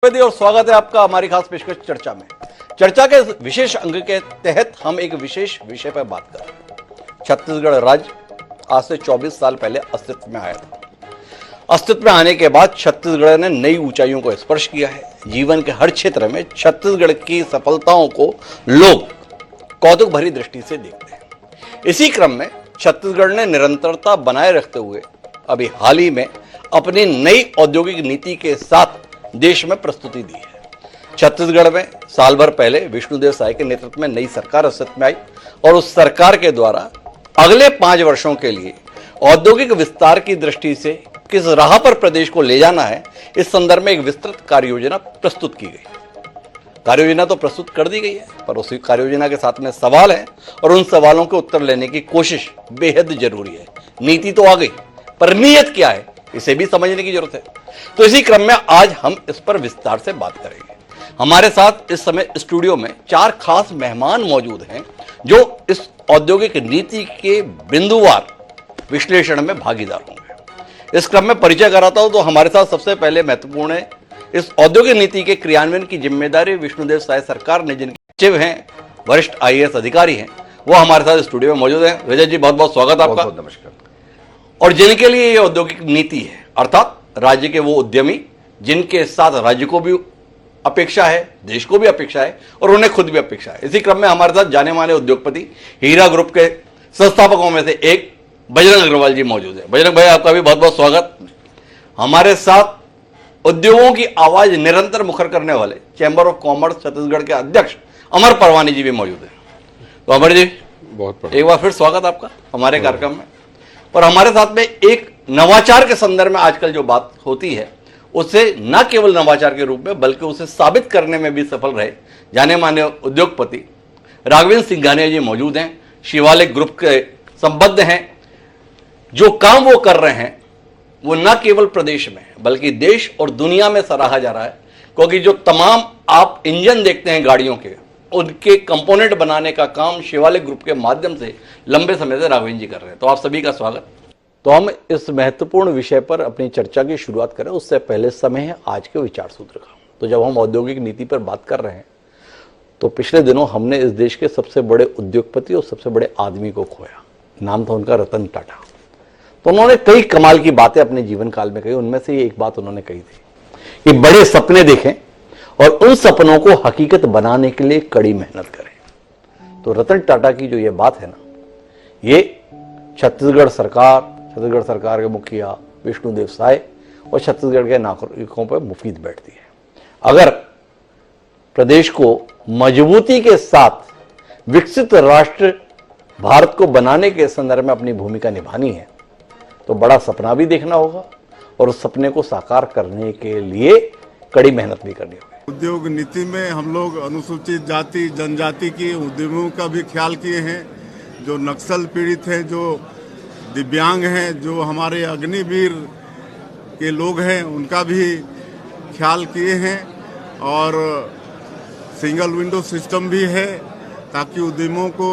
नमस्ते और स्वागत है आपका हमारी खास पेशकश चर्चा में। चर्चा के विशेष अंग के तहत हम एक विशेष विषय पर बात कर रहे हैं। छत्तीसगढ़ राज्य आज से 24 साल पहले अस्तित्व में आया था। अस्तित्व में आने के बाद छत्तीसगढ़ ने नई ऊंचाइयों को स्पर्श किया है। जीवन के हर क्षेत्र में छत्तीसगढ़ की सफलताओं को लोग कौतुक भरी दृष्टि से देखते हैं। इसी क्रम में छत्तीसगढ़ ने निरंतरता बनाए रखते हुए अभी हाल ही में अपनी नई औद्योगिक नीति के साथ देश में प्रस्तुति दी है। छत्तीसगढ़ में साल भर पहले विष्णुदेव साय के नेतृत्व में नई सरकार अस्तित्व में आई और उस सरकार के द्वारा अगले 5 वर्षों के लिए औद्योगिक विस्तार की दृष्टि से किस राह पर प्रदेश को ले जाना है, इस संदर्भ में एक विस्तृत कार्य योजना प्रस्तुत की गई। कार्य योजना तो प्रस्तुत कर दी गई है, पर उसी कार्य योजना के साथ में सवाल है और उन सवालों के उत्तर लेने की कोशिश बेहद जरूरी है। नीति तो आ गई, पर नीयत क्या है, इसे भी समझने की जरूरत है। तो इसी क्रम में आज हम इस पर विस्तार से बात करेंगे। हमारे साथ इस समय स्टूडियो में 4 खास मेहमान मौजूद हैं जो इस औद्योगिक नीति के बिंदुवार विश्लेषण में भागीदार होंगे। इस क्रम में परिचय कराता हूं तो हमारे साथ सबसे पहले महत्वपूर्ण है, इस औद्योगिक नीति के क्रियान्वयन की जिम्मेदारी विष्णुदेव साय सरकार ने जिनके सचिव हैं, वरिष्ठ IAS अधिकारी हैं, वो हमारे साथ स्टूडियो में मौजूद हैं। विजय जी, बहुत बहुत स्वागत आपका। बहुत नमस्कार। और जिनके लिए ये औद्योगिक नीति है, अर्थात राज्य के वो उद्यमी जिनके साथ राज्य को भी अपेक्षा है, देश को भी अपेक्षा है और उन्हें खुद भी अपेक्षा है। इसी क्रम में हमारे साथ जाने माने उद्योगपति, हीरा ग्रुप के संस्थापकों में से एक बजरंग अग्रवाल जी मौजूद है। बजरंग भाई, आपका भी बहुत बहुत स्वागत। हमारे साथ उद्योगों की आवाज निरंतर मुखर करने वाले चैंबर ऑफ कॉमर्स छत्तीसगढ़ के अध्यक्ष अमर परवानी जी भी मौजूद है। तो अमर जी, बहुत एक बार फिर स्वागत आपका हमारे कार्यक्रम में। और हमारे साथ में एक नवाचार के संदर्भ में आजकल जो बात होती है, उसे न केवल नवाचार के रूप में बल्कि उसे साबित करने में भी सफल रहे जाने माने उद्योगपति राघवेंद्र सिंघानिया जी मौजूद हैं। शिवालिक ग्रुप के संबद्ध हैं। जो काम वो कर रहे हैं वो न केवल प्रदेश में बल्कि देश और दुनिया में सराहा जा रहा है, क्योंकि जो तमाम आप इंजन देखते हैं गाड़ियों के, उनके कंपोनेंट बनाने का काम शिवालिक ग्रुप के माध्यम से लंबे समय से राघवेंद्र जी कर रहे हैं। तो आप सभी का स्वागत। तो हम इस महत्वपूर्ण विषय पर अपनी चर्चा की शुरुआत करें उससे पहले समय है आज के विचार सूत्र का। तो जब हम औद्योगिक नीति पर बात कर रहे हैं तो पिछले दिनों हमने इस देश के सबसे बड़े उद्योगपति और सबसे बड़े आदमी को खोया। नाम था उनका रतन टाटा। तो उन्होंने कई कमाल की बातें अपने जीवन काल में कही। उनमें से एक बात उन्होंने कही थी कि बड़े सपने देखें और उन सपनों को हकीकत बनाने के लिए कड़ी मेहनत करें। तो रतन टाटा की जो ये बात है ना, ये छत्तीसगढ़ सरकार के मुखिया विष्णुदेव साय और छत्तीसगढ़ के नागरिकों पर मुफीद बैठती है। अगर प्रदेश को मजबूती के साथ विकसित राष्ट्र भारत को बनाने के संदर्भ में अपनी भूमिका निभानी है तो बड़ा सपना भी देखना होगा और उस सपने को साकार करने के लिए कड़ी मेहनत भी करनी होगी। उद्योग नीति में हम लोग अनुसूचित जाति जनजाति के उद्यमियों का भी ख्याल किए हैं, जो नक्सल पीड़ित हैं, जो दिव्यांग हैं, जो हमारे अग्निवीर के लोग हैं, उनका भी ख्याल किए हैं। और सिंगल विंडो सिस्टम भी है ताकि उद्यमियों को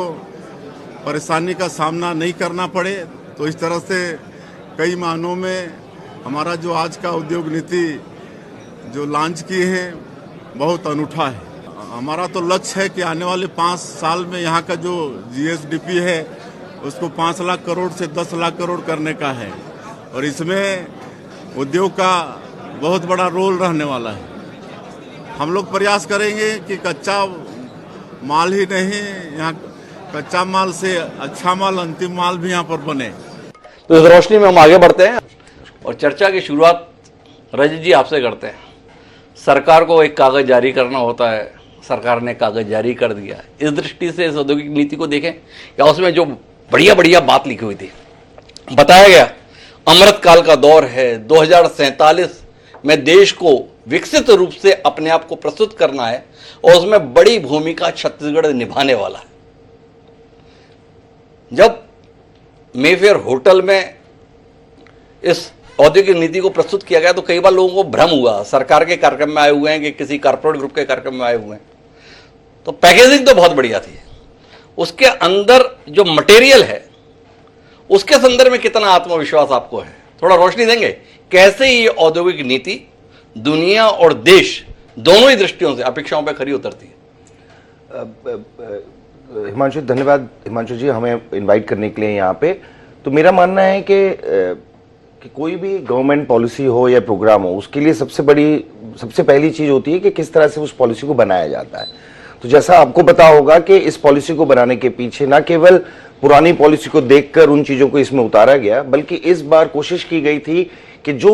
परेशानी का सामना नहीं करना पड़े। तो इस तरह से कई मायनों में हमारा जो आज का उद्योग नीति जो लॉन्च किए हैं बहुत अनूठा है। हमारा तो लक्ष्य है कि आने वाले 5 साल में यहाँ का जो GSDP है उसको 5 लाख करोड़ से 10 लाख करोड़ करने का है और इसमें उद्योग का बहुत बड़ा रोल रहने वाला है। हम लोग प्रयास करेंगे कि कच्चा माल ही नहीं, यहाँ कच्चा माल से अच्छा माल, अंतिम माल भी यहाँ पर बने। तो इस रोशनी में हम आगे बढ़ते हैं और चर्चा की शुरुआत रजत जी आपसे करते हैं। सरकार को एक कागज जारी करना होता है, सरकार ने कागज जारी कर दिया। इस दृष्टि से इस औद्योगिक नीति को देखें, या उसमें जो बढ़िया बढ़िया बात लिखी हुई थी, बताया गया अमृत काल का दौर है, 2047 में देश को विकसित रूप से अपने आप को प्रस्तुत करना है और उसमें बड़ी भूमिका छत्तीसगढ़ निभाने वाला है। जब मेफेयर होटल में इस औद्योगिक नीति को प्रस्तुत किया गया तो कई बार लोगों को भ्रम हुआ, सरकार के कार्यक्रम में आए हुए हैं कि किसी कारपोरेट ग्रुप के कार्यक्रम में आए हुए हैं। तो पैकेजिंग तो बहुत बढ़िया थी, उसके अंदर जो मटेरियल है उसके संदर्भ में कितना आत्मविश्वास आपको है, थोड़ा रोशनी देंगे कैसे ये औद्योगिक नीति दुनिया और देश दोनों ही दृष्टियों से अपेक्षाओं पर खरी उतरती है। हिमांशु, धन्यवाद हिमांशु जी हमें इनवाइट करने के लिए यहाँ पे। तो मेरा मानना है कि कोई भी गवर्नमेंट पॉलिसी हो या प्रोग्राम हो, उसके लिए सबसे पहली चीज होती है कि किस तरह से उस पॉलिसी को बनाया जाता है। तो जैसा आपको पता होगा कि इस पॉलिसी को बनाने के पीछे न केवल पुरानी पॉलिसी को देखकर उन चीजों को इसमें उतारा गया, बल्कि इस बार कोशिश की गई थी कि जो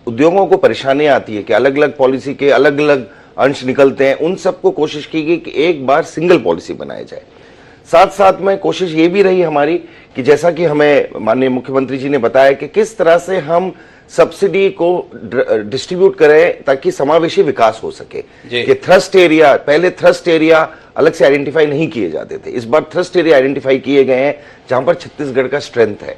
उद्योगों को परेशानियां आती है कि अलग अलग पॉलिसी के अलग अलग अंश निकलते हैं, उन सबको कोशिश की गई कि एक बार सिंगल पॉलिसी बनाई जाए। साथ साथ में कोशिश ये भी रही हमारी कि जैसा कि हमें माननीय मुख्यमंत्री जी ने बताया कि किस तरह से हम सब्सिडी को डिस्ट्रीब्यूट करें ताकि समावेशी विकास हो सके। कि थ्रस्ट एरिया, पहले थ्रस्ट एरिया अलग से आइडेंटिफाई नहीं किए जाते थे, इस बार थ्रस्ट एरिया आइडेंटिफाई किए गए हैं जहां पर छत्तीसगढ़ का स्ट्रेंथ है।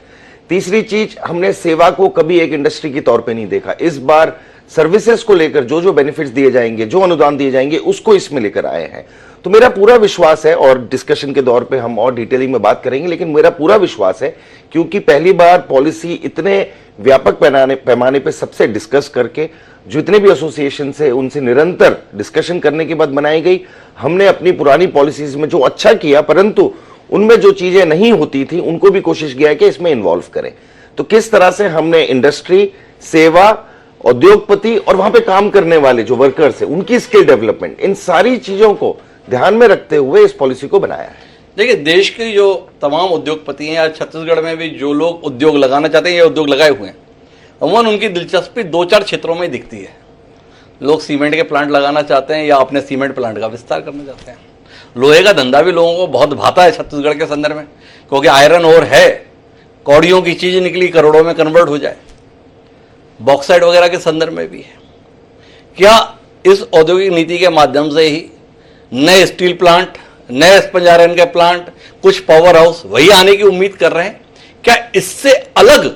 तीसरी चीज, हमने सेवा को कभी एक इंडस्ट्री के तौर पे नहीं देखा, इस बार सर्विसेज को लेकर जो बेनिफिट्स दिए जाएंगे, जो अनुदान दिए जाएंगे, उसको इसमें लेकर आए हैं। तो मेरा पूरा विश्वास है, और डिस्कशन के दौर पे हम और डिटेलिंग में बात करेंगे, लेकिन मेरा पूरा विश्वास है क्योंकि पहली बार पॉलिसी इतने व्यापक पैमाने पे सबसे डिस्कस करके, जितने भी एसोसिएशन है उनसे निरंतर डिस्कशन करने के बाद बनाई गई। हमने अपनी पुरानी पॉलिसीज में जो अच्छा किया, परंतु उनमें जो चीजें नहीं होती थी उनको भी कोशिश किया है कि इसमें इन्वॉल्व करें। तो किस तरह से हमने इंडस्ट्री, सेवा, उद्योगपति और वहां पे काम करने वाले जो वर्कर्स हैं उनकी स्किल डेवलपमेंट, इन सारी चीजों को ध्यान में रखते हुए इस पॉलिसी को बनाया है। देखिए, देश के जो तमाम उद्योगपति हैं या छत्तीसगढ़ में भी जो लोग उद्योग लगाना चाहते हैं या उद्योग लगाए हुए हैं, अमूमन उनकी दिलचस्पी 2-4 क्षेत्रों में दिखती है। लोग सीमेंट के प्लांट लगाना चाहते हैं या अपने सीमेंट प्लांट का विस्तार करना चाहते हैं। लोहे का धंधा भी लोगों को बहुत भाता है छत्तीसगढ़ के संदर्भ में, क्योंकि आयरन ओर है, कौड़ियों की चीज निकली, करोड़ों में कन्वर्ट हो जाए। बॉक्साइट वगैरह के संदर्भ में भी है। क्या इस औद्योगिक नीति के माध्यम से ही नए स्टील प्लांट, नए स्पंज आयरन के प्लांट, कुछ पावर हाउस वही आने की उम्मीद कर रहे हैं? क्या इससे अलग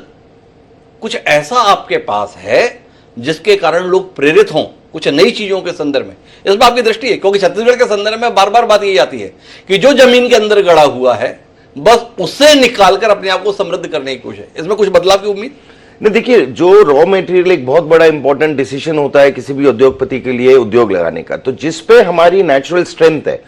कुछ ऐसा आपके पास है जिसके कारण लोग प्रेरित हों कुछ नई चीजों के संदर्भ में? इस बात की दृष्टि है, क्योंकि छत्तीसगढ़ के संदर्भ में बार बार बात यही आती है कि जो जमीन के अंदर गड़ा हुआ है बस उससे निकालकर अपने आप को समृद्ध करने की कोशिश है। इसमें कुछ बदलाव की उम्मीद नहीं। देखिए, जो रॉ मटेरियल एक बहुत बड़ा इंपॉर्टेंट डिसीजन होता है किसी भी उद्योगपति के लिए उद्योग लगाने का, तो जिसपे हमारी नेचुरल स्ट्रेंथ है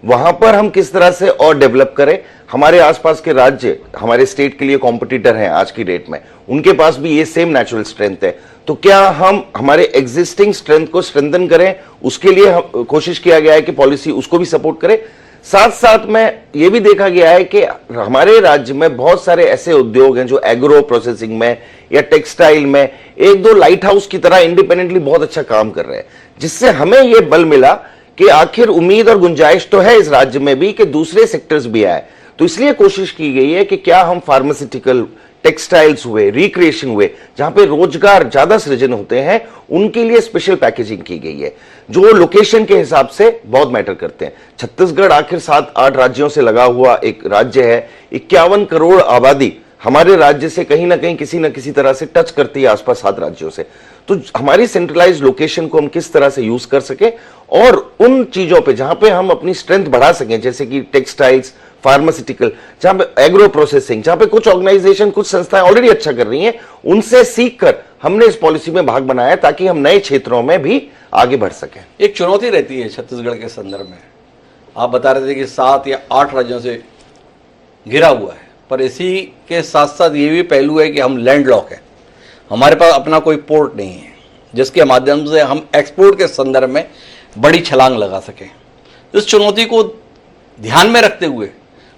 वहां पर हम किस तरह से और डेवलप करें। हमारे आसपास के राज्य हमारे स्टेट के लिए कॉम्पिटिटर हैं आज की डेट में, उनके पास भी ये सेम नेचुरल स्ट्रेंथ है। तो क्या हम हमारे एग्जिस्टिंग स्ट्रेंथ को स्ट्रेंथन करें, उसके लिए कोशिश किया गया है कि पॉलिसी उसको भी सपोर्ट करे। साथ साथ में ये भी देखा गया है कि हमारे राज्य में बहुत सारे ऐसे उद्योग हैं जो एग्रो प्रोसेसिंग में या टेक्सटाइल में 1-2 लाइट हाउस की तरह इंडिपेंडेंटली बहुत अच्छा काम कर रहे हैं, जिससे हमें यह बल मिला कि आखिर उम्मीद और गुंजाइश तो है इस राज्य में भी कि दूसरे सेक्टर्स भी आए। तो इसलिए कोशिश की गई है कि क्या हम फार्मास्यूटिकल, टेक्सटाइल्स हुए, रिक्रिएशन हुए, जहां पे रोजगार ज्यादा सृजन होते हैं, उनके लिए स्पेशल पैकेजिंग की गई है जो लोकेशन के हिसाब से बहुत मैटर करते हैं। छत्तीसगढ़ आखिर 7-8 राज्यों से लगा हुआ एक राज्य है। 51 करोड़ आबादी हमारे राज्य से कहीं ना कहीं किसी न किसी तरह से टच करती है आसपास 7 राज्यों से। तो हमारी सेंट्रलाइज लोकेशन को हम किस तरह से यूज कर सके और उन चीजों पे जहां पे हम अपनी स्ट्रेंथ बढ़ा सकें, जैसे कि टेक्सटाइल्स, फार्मास्यूटिकल, जहां पे एग्रो प्रोसेसिंग, जहां पे कुछ ऑर्गेनाइजेशन, कुछ संस्थाएं ऑलरेडी अच्छा कर रही हैं, उनसे सीखकर हमने इस पॉलिसी में भाग बनाया ताकि हम नए क्षेत्रों में भी आगे बढ़ सकें। एक चुनौती रहती है छत्तीसगढ़ के संदर्भ में। आप बता रहे थे कि 7 या 8 राज्यों से घिरा हुआ है, पर इसी के साथ साथ ये भी पहलू है कि हम लैंडलॉक हैं, हमारे पास अपना कोई पोर्ट नहीं है जिसके माध्यम से हम एक्सपोर्ट के संदर्भ में बड़ी छलांग लगा सकें। इस चुनौती को ध्यान में रखते हुए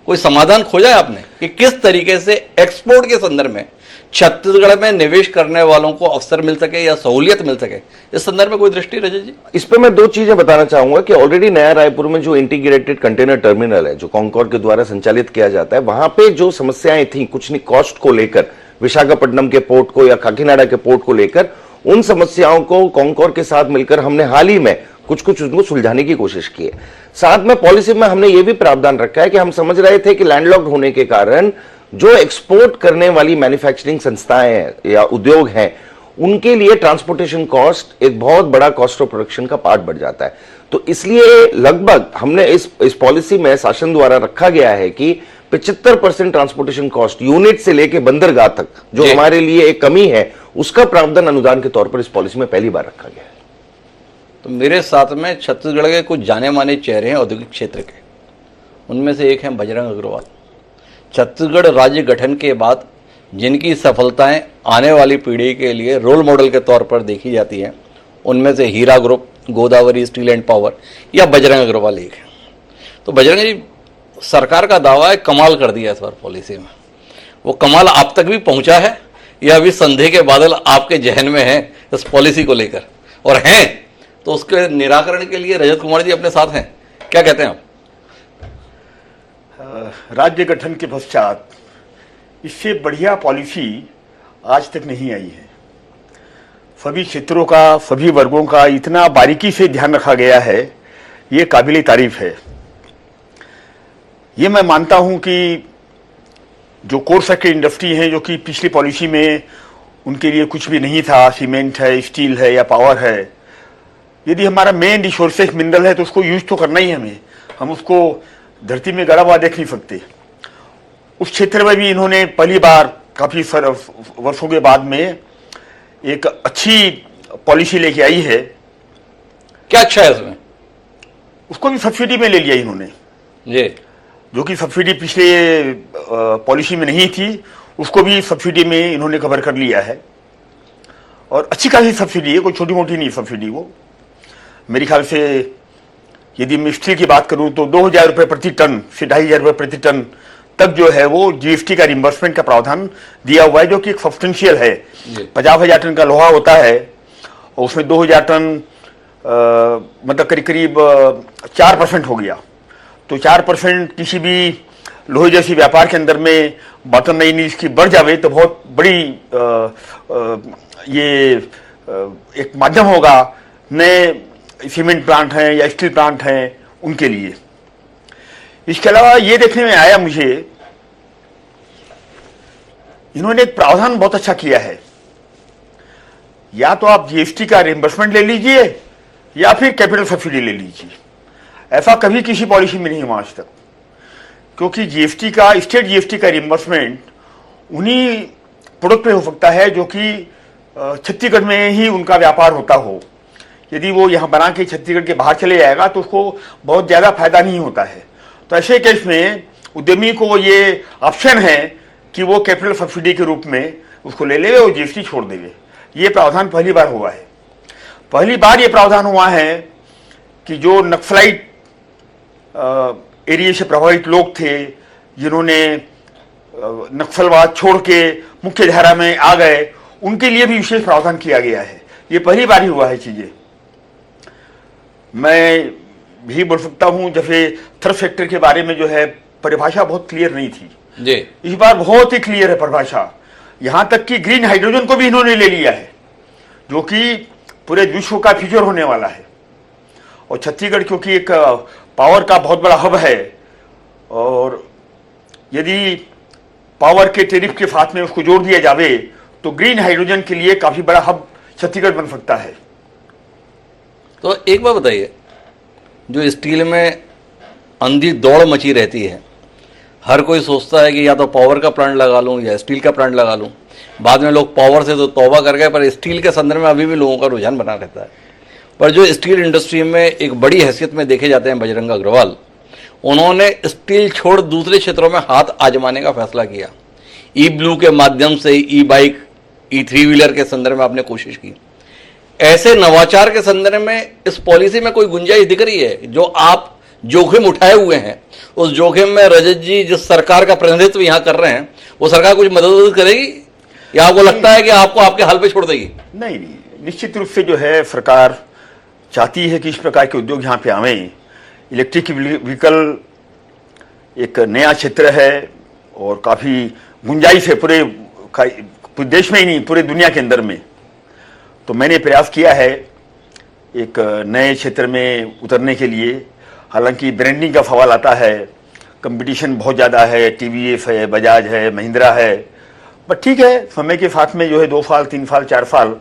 कोई समाधान खोजा है आपने कि किस तरीके से एक्सपोर्ट के संदर्भ में छत्तीसगढ़ में निवेश करने वालों को अवसर मिल सके या सहूलियत मिल सके? इस संदर्भ में कोई दृष्टि रजत जी? इस पे मैं 2 चीजें बताना चाहूंगा कि ऑलरेडी नया रायपुर में जो इंटीग्रेटेड कंटेनर टर्मिनल है जो कॉन्कॉर्ड के द्वारा संचालित किया जाता है, वहां पे जो समस्याएं थी कुछ नहीं कॉस्ट को लेकर, विशाखापट्टनम के पोर्ट को या काकीनाडा के पोर्ट को लेकर, उन समस्याओं को कॉन्कॉर्ड के साथ मिलकर हमने हाल ही में कुछ उनको सुलझाने की कोशिश की है। साथ में पॉलिसी में हमने ये भी प्रावधान रखा है कि हम समझ रहे थे कि लैंडलॉक्ड होने के कारण जो एक्सपोर्ट करने वाली मैन्युफैक्चरिंग संस्थाएं या उद्योग हैं, उनके लिए ट्रांसपोर्टेशन कॉस्ट एक बहुत बड़ा कॉस्ट ऑफ प्रोडक्शन का पार्ट बढ़ जाता है। तो इसलिए लगभग हमने इस पॉलिसी में शासन द्वारा रखा गया है कि 75% ट्रांसपोर्टेशन कॉस्ट यूनिट से लेकर बंदरगाह तक जो हमारे लिए एक कमी है, उसका प्रावधान अनुदान के तौर पर इस पॉलिसी में पहली बार रखा गया है। तो मेरे साथ में छत्तीसगढ़ के कुछ जाने माने चेहरे हैं औद्योगिक क्षेत्र के। उनमें से एक हैं बजरंग अग्रवाल। छत्तीसगढ़ राज्य गठन के बाद जिनकी सफलताएं आने वाली पीढ़ी के लिए रोल मॉडल के तौर पर देखी जाती हैं, उनमें से Hira group, Godavari steel and power या बजरंग अग्रवाल एक है। तो बजरंग जी, सरकार का दावा है कमाल कर दिया इस बार पॉलिसी में। वो कमाल आप तक भी पहुंचा है या अभी संदेह के बादल आपके जहन में हैं इस पॉलिसी को लेकर? और हैं तो उसके निराकरण के लिए रजत कुमार जी अपने साथ हैं, क्या कहते हैं आप? राज्य गठन के पश्चात इससे बढ़िया पॉलिसी आज तक नहीं आई है। सभी क्षेत्रों का, सभी वर्गों का इतना बारीकी से ध्यान रखा गया है, ये काबिल तारीफ है। ये मैं मानता हूं कि जो कोर सेक्टर इंडस्ट्री है, जो कि पिछली पॉलिसी में उनके लिए कुछ भी नहीं था, सीमेंट है, स्टील है या पावर है, यदि हमारा मेन रिसोर्सेज मिनरल है तो उसको यूज तो करना ही है हमें। हम उसको धरती में गड़ा हुआ देख नहीं सकते। उस क्षेत्र में भी इन्होंने पहली बार काफी वर्षों के बाद में एक अच्छी पॉलिसी लेके आई है। क्या अच्छा है इसमें? उसको भी सब्सिडी में ले लिया इन्होंने जी, जो कि सब्सिडी पिछले पॉलिसी में नहीं थी, उसको भी सब्सिडी में इन्होंने कवर कर लिया है। और अच्छी खासी सब्सिडी है, कोई छोटी मोटी नहीं सब्सिडी। वो मेरे ख्याल से यदि मैं स्टील की बात करूं तो 2,000 रुपये प्रति टन से 2,500 रुपये प्रति टन तक जो है वो जीएसटी का रिम्बर्समेंट का प्रावधान दिया हुआ है, जो कि एक सब्सटेंशियल है। 50,000 टन का लोहा होता है और उसमें 2,000 टन मतलब करीब करीब 4% हो गया। तो 4% किसी भी लोहे जैसी व्यापार के अंदर में बॉटम लाइन इसकी बढ़ जावे तो बहुत बड़ी ये एक माध्यम होगा नए सीमेंट प्लांट हैं या स्टील प्लांट हैं उनके लिए। इसके अलावा ये देखने में आया मुझे, इन्होंने एक प्रावधान बहुत अच्छा किया है। या तो आप जीएसटी का रिम्बर्समेंट ले लीजिए या फिर कैपिटल सब्सिडी ले लीजिए। ऐसा कभी किसी पॉलिसी में नहीं हुआ आज तक, क्योंकि जीएसटी का, स्टेट जीएसटी का रिम्बर्समेंट उन्हीं प्रोडक्ट पे हो सकता है जो कि छत्तीसगढ़ में ही उनका व्यापार होता हो। यदि वो यहाँ बना के छत्तीसगढ़ के बाहर चले जाएगा तो उसको बहुत ज्यादा फायदा नहीं होता है। तो ऐसे केस में उद्यमी को ये ऑप्शन है कि वो कैपिटल सब्सिडी के रूप में उसको ले ले और जीएसटी छोड़ देवे। ये प्रावधान पहली बार हुआ है। पहली बार ये प्रावधान हुआ है कि जो नक्सलाइट एरिया से प्रभावित लोग थे, जिन्होंने नक्सलवाद छोड़ के मुख्य धारा में आ गए, उनके लिए भी विशेष प्रावधान किया गया है। ये पहली बार ही हुआ है चीजें। मैं भी बोल सकता हूं, जैसे थर्ड सेक्टर के बारे में जो है परिभाषा बहुत क्लियर नहीं थी जी, इस बार बहुत ही क्लियर है परिभाषा। यहां तक कि ग्रीन हाइड्रोजन को भी इन्होंने ले लिया है, जो कि पूरे विश्व का फ्यूचर होने वाला है। और छत्तीसगढ़ क्योंकि एक पावर का बहुत बड़ा हब है, और यदि पावर के टेरिफ के साथ में उसको जोड़ दिया जावे तो ग्रीन हाइड्रोजन के लिए काफी बड़ा हब छत्तीसगढ़ बन सकता है। तो एक बात बताइए, जो स्टील में अंधी दौड़ मची रहती है, हर कोई सोचता है कि या तो पावर का प्लांट लगा लूं या स्टील का प्लांट लगा लूं। बाद में लोग पावर से तो तौबा कर गए, पर स्टील के संदर्भ में अभी भी लोगों का रुझान बना रहता है। पर जो स्टील इंडस्ट्री में एक बड़ी हैसियत में देखे जाते हैं बजरंग अग्रवाल, उन्होंने स्टील छोड़ दूसरे क्षेत्रों में हाथ आजमाने का फैसला किया। ई ब्लू के माध्यम से ई बाइक, ई 3 व्हीलर के संदर्भ में आपने कोशिश की। ऐसे नवाचार के संदर्भ में इस पॉलिसी में कोई गुंजाइश दिख रही है? जो आप जोखिम उठाए हुए हैं, उस जोखिम में रजत जी जिस सरकार का प्रतिनिधित्व यहां कर रहे हैं, वो सरकार कुछ मदद करेगी या आपको लगता है कि आपको आपके हाल पे छोड़ देगी? नहीं, निश्चित रूप से जो है सरकार चाहती है कि इस प्रकार के उद्योग यहाँ पे आवें। इलेक्ट्रिक व्हीकल एक नया क्षेत्र है और काफी गुंजाइश है पूरे देश में ही नहीं, पूरे दुनिया के अंदर में। तो मैंने प्रयास किया है एक नए क्षेत्र में उतरने के लिए। हालांकि ब्रांडिंग का सवाल आता है, कंपटीशन बहुत ज़्यादा है, टीवीएस है, बजाज है, महिंद्रा है। बट ठीक है, समय के साथ में जो है 2 साल 3 साल 4 साल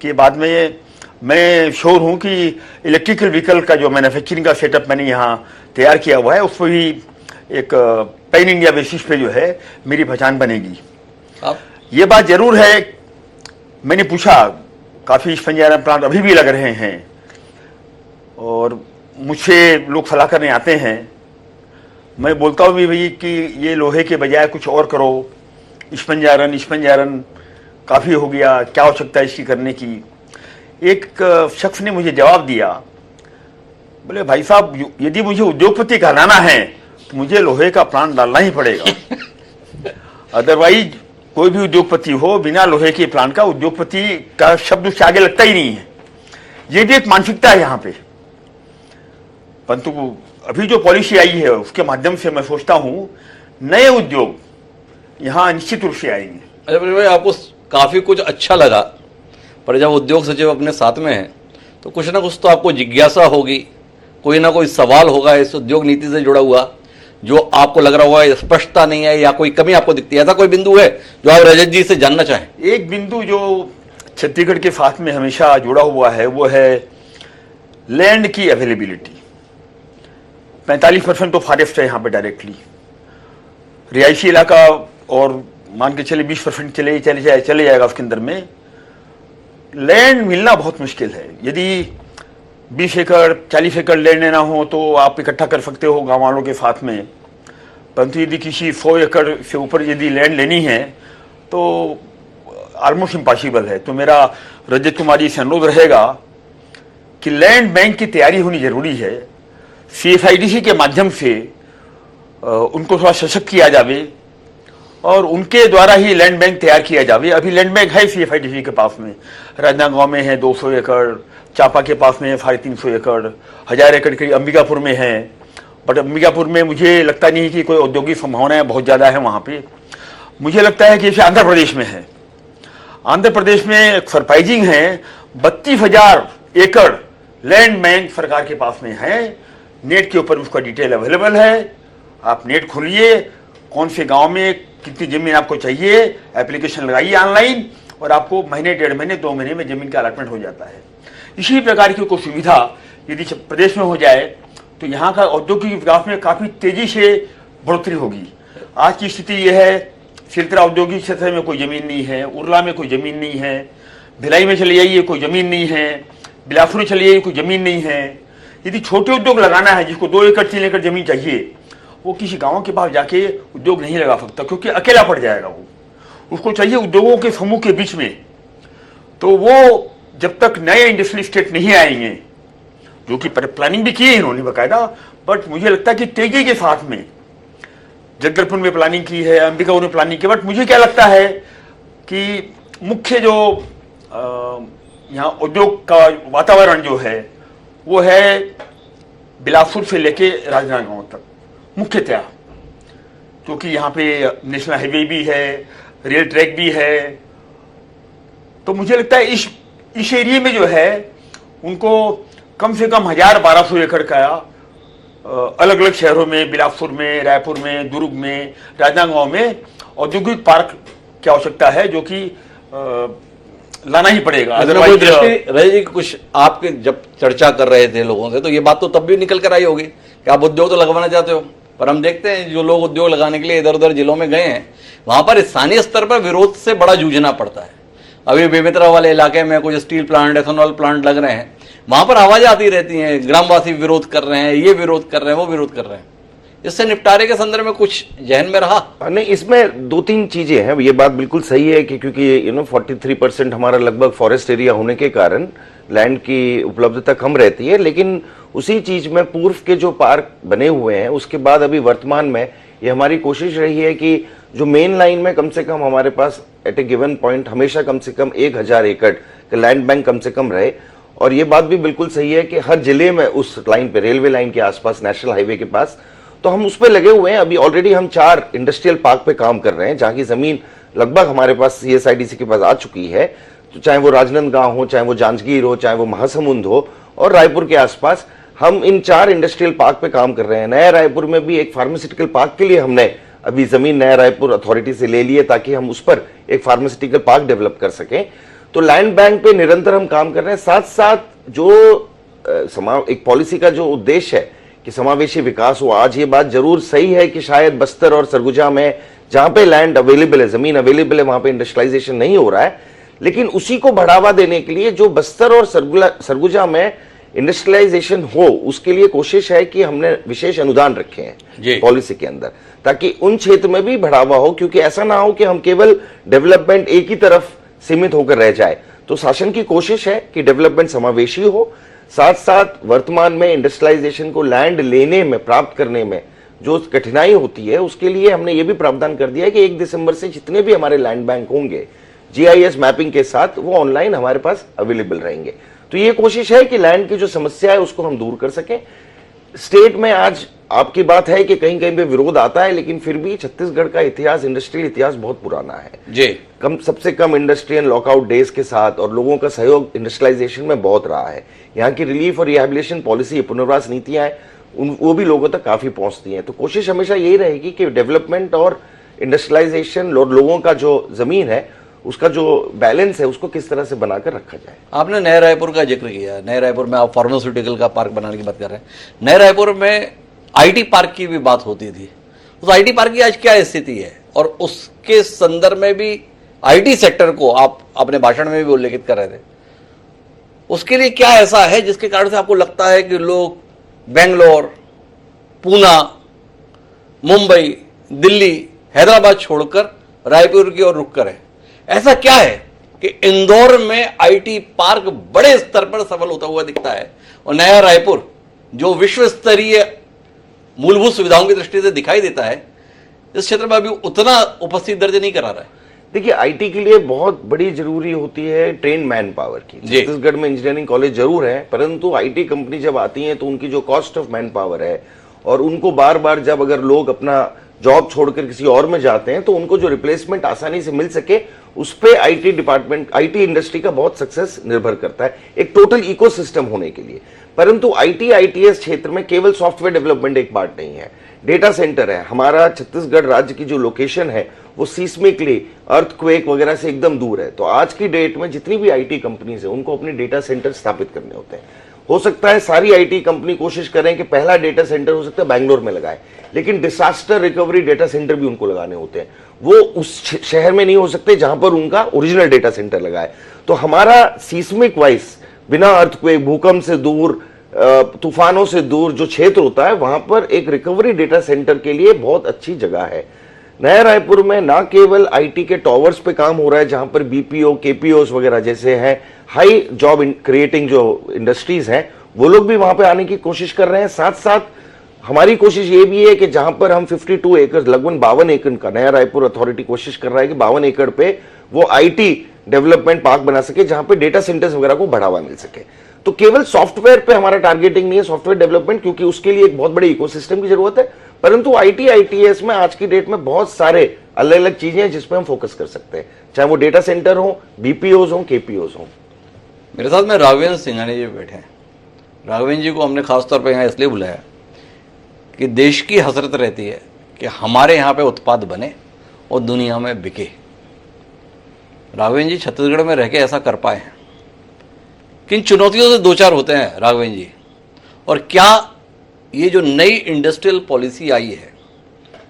के बाद में मैं श्योर हूँ कि इलेक्ट्रिकल व्हीकल का जो मैन्युफैक्चरिंग का सेटअप मैंने यहाँ तैयार किया हुआ है, उस पर भी एक पैन इंडिया बेसिस पे जो है मेरी पहचान बनेगी। ये बात जरूर है, मैंने पूछा, काफ़ी स्पंज आयरन प्लांट अभी भी लग रहे हैं, और मुझसे लोग सलाह करने आते हैं, मैं बोलता हूँ भी भाई कि ये लोहे के बजाय कुछ और करो, इस्पंजारन काफ़ी हो गया, क्या आवश्यकता है इसकी करने की। एक शख्स ने मुझे जवाब दिया, बोले भाई साहब यदि मुझे उद्योगपति कहलाना है तो मुझे लोहे का प्लांट डालना ही पड़ेगा, अदरवाइज कोई भी उद्योगपति हो बिना लोहे के प्लांट का उद्योगपति का शब्द उससे आगे लगता ही नहीं है। ये भी एक मानसिकता है यहाँ पे। परंतु अभी जो पॉलिसी आई है उसके माध्यम से मैं सोचता हूँ नए उद्योग यहाँ निश्चित रूप से आएंगे। अच्छा भाई, आपको काफी कुछ अच्छा लगा, पर जब उद्योग सचिव अपने साथ में है तो कुछ ना कुछ तो आपको जिज्ञासा होगी, कोई ना कोई सवाल होगा इस उद्योग नीति से जुड़ा हुआ जो आपको लग रहा होगा स्पष्टता नहीं है या कोई कमी आपको दिखती है। ऐसा कोई बिंदु है जो आप रजत जी से जानना चाहें? एक बिंदु जो छत्तीसगढ़ के साथ में हमेशा जुड़ा हुआ है वो है लैंड की अवेलेबिलिटी। 45% तो फॉरेस्ट है यहाँ पे डायरेक्टली, रिहायशी इलाका और मान के चले 20% चले जाएगा उसके अंदर में। लैंड मिलना बहुत मुश्किल है। यदि 20 एकड़ 40 एकड़ लैंड लेना हो तो आप इकट्ठा कर सकते हो गांव वालों के साथ में, परंतु यदि किसी 100 एकड़ से ऊपर यदि लैंड लेनी है तो ऑलमोस्ट इम्पॉसिबल है। तो मेरा रजत कुमार जी से अनुरोध रहेगा कि लैंड बैंक की तैयारी होनी जरूरी है। CFIDC के माध्यम से उनको थोड़ा सशक्त किया जावे और उनके द्वारा ही लैंड बैंक तैयार किया जावे। अभी लैंड बैंक है CFIDC के पास में, राजनांदगांव में है 200 एकड़, चापा के पास में है 350 एकड़, 1000 एकड़ के अंबिकापुर में है। बट अंबिकापुर में मुझे लगता नहीं कि कोई औद्योगिक संभावनाएं बहुत ज़्यादा है वहाँ पे। मुझे लगता है कि जैसे आंध्र प्रदेश में है, आंध्र प्रदेश में सरप्राइजिंग है 32,000 एकड़ लैंड बैंक सरकार के पास में है। नेट के ऊपर उसका डिटेल अवेलेबल है, आप नेट खोलिए, कौन से गांव में कितनी जमीन आपको चाहिए, एप्लीकेशन लगाइए ऑनलाइन और आपको महीने 1.5 महीने 2 महीने में जमीन का अलॉटमेंट हो जाता है। इसी प्रकार की कोई सुविधा यदि प्रदेश में हो जाए तो यहाँ का औद्योगिक विकास में काफ़ी तेजी से बढ़ोतरी होगी। आज की स्थिति यह है, सिलतरा औद्योगिक क्षेत्र में कोई ज़मीन नहीं है, उरला में कोई ज़मीन नहीं है, भिलाई में चले जाइए कोई ज़मीन नहीं है, बिलासपुर चले जाइए कोई ज़मीन नहीं है। यदि छोटे उद्योग लगाना है जिसको 2 एकड़ 3 एकड़ जमीन चाहिए, वो किसी गांव के पास जाके उद्योग नहीं लगा सकता क्योंकि अकेला पड़ जाएगा। वो उसको चाहिए उद्योगों के समूह के बीच में। तो वो जब तक नए इंडस्ट्रियल स्टेट नहीं आएंगे, जो कि प्लानिंग भी की है इन्होंने बाकायदा, बट मुझे लगता है कि तेजी के साथ में जगदलपुर में प्लानिंग की है, अंबिकापुर में प्लानिंग की। बट मुझे क्या लगता है कि मुख्य जो यहाँ उद्योग का वातावरण जो है वो है बिलासपुर से लेके राजनांदगांव तक मुख्यतः, क्योंकि यहाँ पे नेशनल हाईवे भी है, रेल ट्रैक भी है। तो मुझे लगता है इस एरिया में जो है उनको कम से कम 1000-1200 एकड़ का अलग अलग शहरों में, बिलासपुर में, रायपुर में, दुर्ग में, राजनांदगांव में औद्योगिक पार्क की आवश्यकता है, जो कि लाना ही पड़ेगा। अदरवाइज रही जी, कुछ आपके जब चर्चा कर रहे थे लोगों से तो ये बात तो तब भी निकल कर आई होगी कि आप उद्योग तो लगवाना चाहते हो, पर हम देखते हैं जो लोग उद्योग लगाने के लिए इधर उधर जिलों में गए हैं वहां पर स्थानीय स्तर पर विरोध से बड़ा जूझना पड़ता है। अभी बेमेतरा वाले इलाके में कुछ स्टील प्लांट, एथेनॉल प्लांट लग रहे हैं, वहां पर आवाजें आती रहती हैं, ग्रामवासी विरोध कर रहे हैं, ये विरोध कर रहे हैं, वो विरोध कर रहे हैं। इससे निपटारे के संदर्भ में कुछ जहन में रहा? नहीं, इसमें 2-3 चीजें हैं। ये बात बिल्कुल सही है कि क्योंकि 43% हमारा लगभग फॉरेस्ट एरिया होने के कारण लैंड की उपलब्धता कम रहती है, लेकिन उसी चीज में पूर्व के जो पार्क बने हुए हैं उसके बाद अभी वर्तमान में ये हमारी कोशिश रही है कि जो मेन लाइन में कम से कम हमारे पास एट ए गिवन पॉइंट हमेशा कम से कम 1000 एकड़ का लैंड बैंक कम से कम रहे। और ये बात भी बिल्कुल सही है कि हर जिले में उस लाइन पे, रेलवे लाइन के आसपास, नेशनल हाईवे के पास, तो हम उस पर लगे हुए हैं। अभी ऑलरेडी हम 4 इंडस्ट्रियल पार्क पे काम कर रहे हैं जहाँ की जमीन लगभग हमारे पास CSIDC के पास आ चुकी है। तो चाहे वो राजनांदगांव हो, चाहे वो जांजगीर हो, चाहे वो महासमुंद हो और रायपुर के आसपास, हम इन 4 इंडस्ट्रियल पार्क पे काम कर रहे हैं। नया रायपुर में भी एक फार्मास्यूटिकल पार्क के लिए हमने अभी जमीन नया रायपुर अथॉरिटी से ले ली है ताकि हम उस पर एक फार्मास्यूटिकल पार्क डेवलप कर सकें। तो लैंड बैंक पे निरंतर हम काम कर रहे हैं। साथ साथ जो एक पॉलिसी का जो उद्देश्य है कि समावेशी विकास हो, आज ये बात जरूर सही है कि शायद बस्तर और सरगुजा में जहां पे लैंड अवेलेबल है, जमीन अवेलेबल है, वहां पे इंडस्ट्रियलाइजेशन नहीं हो रहा है, लेकिन उसी को बढ़ावा देने के लिए जो बस्तर और सरगुजा में इंडस्ट्रियलाइजेशन हो उसके लिए कोशिश है कि हमने विशेष अनुदान रखे जी। हैं पॉलिसी के अंदर, ताकि उन क्षेत्र में भी बढ़ावा हो, क्योंकि ऐसा ना हो कि हम केवल डेवलपमेंट एक ही तरफ सीमित होकर रह जाए। तो शासन की कोशिश है कि डेवलपमेंट समावेशी हो, साथ साथ वर्तमान में इंडस्ट्रियलाइजेशन को लैंड लेने में, प्राप्त करने में जो कठिनाई होती है, उसके लिए हमने ये भी प्रावधान कर दिया है कि 1 दिसंबर से जितने भी हमारे लैंड बैंक होंगे GIS मैपिंग के साथ, वो ऑनलाइन हमारे पास अवेलेबल रहेंगे। तो ये कोशिश है कि लैंड की जो समस्या है उसको हम दूर कर सकें। स्टेट में आज आपकी बात है कि कहीं कहीं पे विरोध आता है, लेकिन फिर भी छत्तीसगढ़ का इतिहास, इंडस्ट्रियल इतिहास बहुत पुराना है जी। सबसे कम इंडस्ट्रियल लॉकआउट डेज के साथ, और लोगों का सहयोग इंडस्ट्रियलाइजेशन में बहुत रहा है। यहाँ की रिलीफ और रिहेबिलिटेशन पॉलिसी, पुनर्वास नीतियां हैं, वो भी लोगों तक काफी पहुंचती हैं। तो कोशिश हमेशा यही रहेगी कि डेवलपमेंट और इंडस्ट्रियलाइजेशन और लोगों का जो जमीन है उसका जो बैलेंस है उसको किस तरह से बनाकर रखा जाए। आपने नए रायपुर का जिक्र किया। नए रायपुर में आप फार्मास्यूटिकल का पार्क बनाने की बात कर रहे हैं। नए रायपुर में IT पार्क की भी बात होती थी। उस IT पार्क की आज क्या स्थिति है, और उसके संदर्भ में भी IT सेक्टर को आप अपने भाषण में भी उल्लेखित कर रहे थे, उसके लिए क्या ऐसा है जिसके कारण से आपको लगता है कि लोग बेंगलोर, पूना, मुंबई, दिल्ली, हैदराबाद छोड़कर रायपुर की ओर रुख करें? ऐसा क्या है कि इंदौर में IT पार्क बड़े स्तर पर सफल होता हुआ दिखता है, और नया रायपुर जो विश्व स्तरीय मूलभूत सुविधाओं की दृष्टि से दिखाई देता है, इस क्षेत्र में अभी उतना उपस्थित दर्ज नहीं करा रहा है? देखिए, IT के लिए बहुत बड़ी जरूरी होती है ट्रेन मैन पावर की। छत्तीसगढ़ में इंजीनियरिंग कॉलेज जरूर है, परंतु IT कंपनी जब आती है तो उनकी जो कॉस्ट ऑफ मैन पावर है, और उनको बार बार जब अगर लोग अपना जॉब छोड़कर किसी और में जाते हैं तो उनको जो रिप्लेसमेंट आसानी से मिल सके, उस पे IT डिपार्टमेंट, IT इंडस्ट्री का बहुत सक्सेस निर्भर करता है एक टोटल इकोसिस्टम होने के लिए। परंतु ITS क्षेत्र में केवल सॉफ्टवेयर डेवलपमेंट एक पार्ट नहीं है, डेटा सेंटर है। हमारा छत्तीसगढ़ राज्य की जो लोकेशन है वो सीस्मिकली, अर्थक्वेक वगैरह से एकदम दूर है। तो आज की डेट में जितनी भी IT कंपनीज है उनको अपने डेटा सेंटर स्थापित करने होते हैं। हो सकता है सारी IT कंपनी कोशिश करें कि पहला डेटा सेंटर हो सकता है बैंगलोर में लगाए, लेकिन डिसास्टर रिकवरी डेटा सेंटर भी उनको लगाने होते हैं। वो उस शहर में नहीं हो सकते जहां पर उनका ओरिजिनल डेटा सेंटर लगाए। तो हमारा सीस्मिक वाइज, बिना अर्थक्वेक, भूकंप से दूर, तूफानों से दूर जो क्षेत्र होता है, वहां पर एक रिकवरी डेटा सेंटर के लिए बहुत अच्छी जगह है। नया रायपुर में ना केवल IT के टॉवर्स पे काम हो रहा है, जहां पर BPO, KPOs वगैरह जैसे हैं हाई जॉब क्रिएटिंग जो इंडस्ट्रीज हैं, वो लोग भी वहां पे आने की कोशिश कर रहे हैं। साथ साथ हमारी कोशिश ये भी है कि जहां पर हम 52 एकड़, लगभग 52 एकड़ का, नया रायपुर अथॉरिटी कोशिश कर रहा है कि 52 एकड़ पे वो IT डेवलपमेंट पार्क बना सके, जहां पे डेटा सेंटर्स वगैरह को बढ़ावा मिल सके। तो केवल सॉफ्टवेयर पे हमारा टारगेटिंग नहीं है, सॉफ्टवेयर डेवलपमेंट, क्योंकि उसके लिए एक बहुत बड़े इकोसिस्टम की जरूरत है। परंतु ITS में आज की डेट में बहुत सारे अलग अलग चीजें हैं जिसपे हम फोकस कर सकते हैं, चाहे वो डेटा सेंटर हो, BPOs हो, KPOs हो। मेरे साथ में राघवेंद्र सिंघानिया जी बैठे हैं। राघवेंद्र जी को हमने खासतौर पर यहाँ इसलिए बुलाया कि देश की हसरत रहती है कि हमारे यहाँ पे उत्पाद बने और दुनिया में बिके। राघवेंद्र जी छत्तीसगढ़ में रह के ऐसा कर पाए हैं। किन चुनौतियों से दो चार होते हैं राघवेंद्र जी, और क्या ये जो नई इंडस्ट्रियल पॉलिसी आई है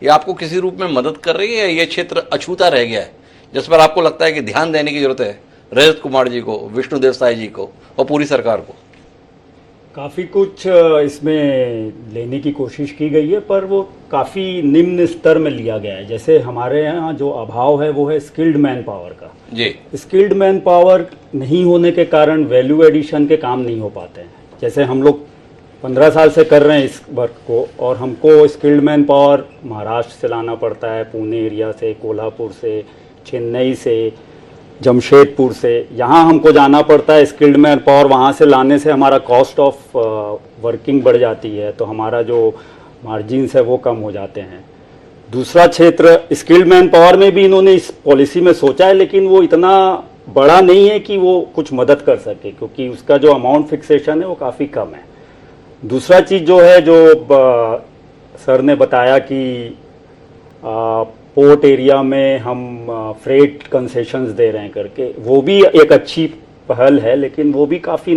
ये आपको किसी रूप में मदद कर रही है, या ये क्षेत्र अछूता रह गया है जिस पर आपको लगता है कि ध्यान देने की जरूरत है रजत कुमार जी को, विष्णुदेव साय जी को और पूरी सरकार को? काफ़ी कुछ इसमें लेने की कोशिश की गई है, पर वो काफ़ी निम्न स्तर में लिया गया है। जैसे हमारे यहाँ जो अभाव है वो है स्किल्ड मैन पावर का जी। स्किल्ड मैन पावर नहीं होने के कारण वैल्यू एडिशन के काम नहीं हो पाते हैं। जैसे हम लोग 15 साल से कर रहे हैं इस वर्क को, और हमको स्किल्ड मैन पावर महाराष्ट्र से लाना पड़ता है, पुणे एरिया से, कोल्हापुर से, चेन्नई से, जमशेदपुर से, यहाँ हमको जाना पड़ता है। स्किल्ड मैन पावर वहाँ से लाने से हमारा कॉस्ट ऑफ वर्किंग बढ़ जाती है, तो हमारा जो मार्जिन्स है वो कम हो जाते हैं। दूसरा क्षेत्र स्किल्ड मैन पावर में भी इन्होंने इस पॉलिसी में सोचा है, लेकिन वो इतना बड़ा नहीं है कि वो कुछ मदद कर सके, क्योंकि उसका जो अमाउंट फिक्सेशन है वो काफ़ी कम है। दूसरा चीज़ जो है, जो सर ने बताया कि पोर्ट एरिया में हम फ्रेट कंसेशंस दे रहे हैं करके, वो भी एक अच्छी पहल है, लेकिन वो भी काफ़ी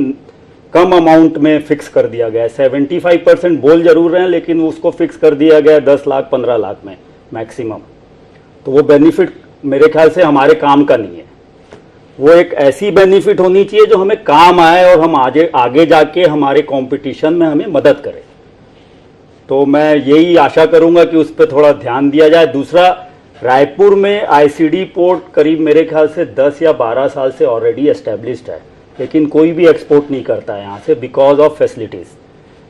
कम अमाउंट में फिक्स कर दिया गया है। 75% बोल जरूर रहे हैं, लेकिन उसको फिक्स कर दिया गया है 10 लाख 15 लाख में मैक्सिमम। तो वो बेनिफिट मेरे ख्याल से हमारे काम का नहीं है। वो एक ऐसी बेनिफिट होनी चाहिए जो हमें काम आए और हम आगे आगे जाके हमारे कंपटीशन में हमें मदद करे। तो मैं यही आशा करूंगा कि उस पर थोड़ा ध्यान दिया जाए। दूसरा, रायपुर में आईसीडी पोर्ट करीब मेरे ख्याल से 10 या 12 साल से ऑलरेडी एस्टेब्लिश्ड है, लेकिन कोई भी एक्सपोर्ट नहीं करता है यहाँ से बिकॉज ऑफ फैसिलिटीज़।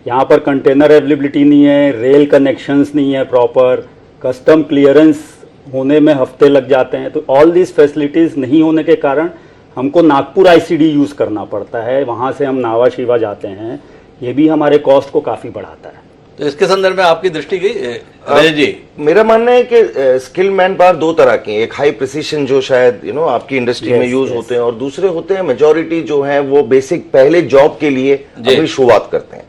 यहाँ पर कंटेनर अवेलेबिलिटी नहीं है, रेल कनेक्शंस नहीं है प्रॉपर, कस्टम क्लियरेंस होने में हफ्ते लग जाते हैं। तो ऑल दिस फैसिलिटीज़ नहीं होने के कारण हमको नागपुर आईसीडी यूज़ करना पड़ता है, वहाँ से हम नावा शिवा जाते हैं, ये भी हमारे कॉस्ट को काफ़ी बढ़ाता है। तो इसके संदर्भ में आपकी दृष्टि गई रजत जी? मेरा मानना है कि स्किल मैन पावर दो तरह के हैं, एक हाई प्रिसिशन जो शायद आपकी इंडस्ट्री में यूज होते हैं, और दूसरे होते हैं मेजॉरिटी जो है वो बेसिक पहले जॉब के लिए अभी शुरुआत करते हैं।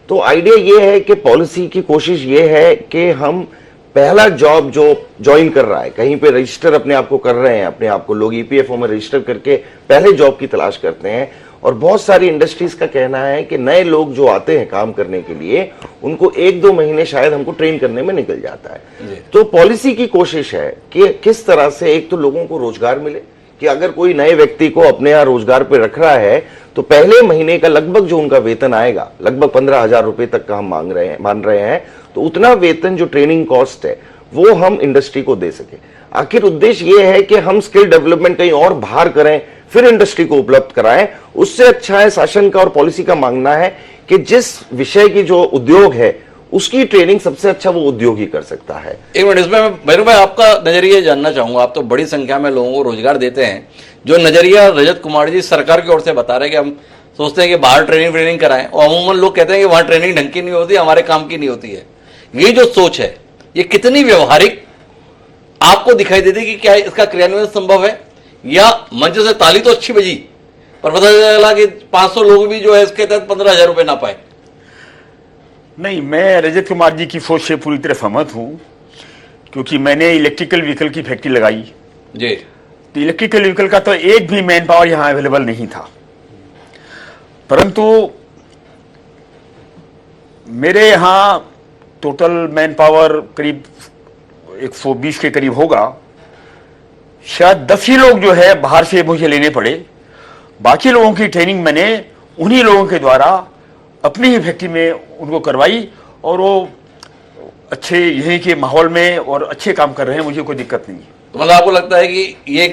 तो आइडिया ये है कि पॉलिसी की कोशिश ये है कि हम पहला जॉब जो ज्वाइन कर रहा है, कहीं पे रजिस्टर अपने आप को कर रहे हैं, अपने आप को लोग ईपीएफओ में रजिस्टर करके पहले जॉब की तलाश करते हैं। और बहुत सारी इंडस्ट्रीज का कहना है कि नए लोग जो आते हैं काम करने के लिए, उनको 1-2 महीने शायद हमको ट्रेन करने में निकल जाता है। तो पॉलिसी की कोशिश है कि किस तरह से एक तो लोगों को रोजगार मिले, कि अगर कोई नए व्यक्ति को अपने यहाँ रोजगार पे रख रहा है तो पहले महीने का लगभग जो उनका वेतन आएगा, लगभग 15,000 रुपए तक का हम मान रहे हैं, तो उतना वेतन जो ट्रेनिंग कॉस्ट है वो हम इंडस्ट्री को दे सके। आखिर उद्देश्य ये है कि हम स्किल डेवलपमेंट कहीं और बाहर करें फिर इंडस्ट्री को उपलब्ध कराएं। उससे अच्छा है शासन का और पॉलिसी का मांगना है कि जिस विषय की जो उद्योग है उसकी ट्रेनिंग सबसे अच्छा वो उद्योग ही कर सकता है। एक मिनट, इसमें भैरव भाई आपका नजरिया जानना चाहूंगा। आप तो बड़ी संख्या में लोगों को रोजगार देते हैं, जो नजरिया रजत कुमार जी सरकार की ओर से बता रहे हैं कि हम सोचते हैं कि बाहर ट्रेनिंग कराएं, और अमूमन लोग कहते हैं कि वहां ट्रेनिंग ढंग की नहीं होती, हमारे काम की नहीं होती है। ये जो सोच है ये कितनी व्यवहारिक आपको दिखाई देती है कि क्या इसका क्रियान्वयन संभव है, या मंच से ताली तो अच्छी बजी पर पता चला कि 500 लोग भी जो है इसके तहत 15,000 रुपए ना पाए? नहीं, मैं रजत कुमार जी की सोच से पूरी तरह सहमत हूं, क्योंकि मैंने इलेक्ट्रिकल व्हीकल की फैक्ट्री लगाई जी। तो इलेक्ट्रिकल व्हीकल का तो एक भी मैन पावर यहां अवेलेबल नहीं था, परंतु मेरे यहां टोटल मैन पावर करीब 120 के करीब होगा। शायद 10 ही लोग जो है बाहर से मुझे लेने पड़े, बाकी लोगों की ट्रेनिंग मैंने उन्हीं लोगों के द्वारा अपनी ही फैक्ट्री में उनको करवाई, और वो अच्छे यहीं के माहौल में और अच्छे काम कर रहे हैं, मुझे कोई दिक्कत नहीं है। तो मतलब आपको लगता है कि ये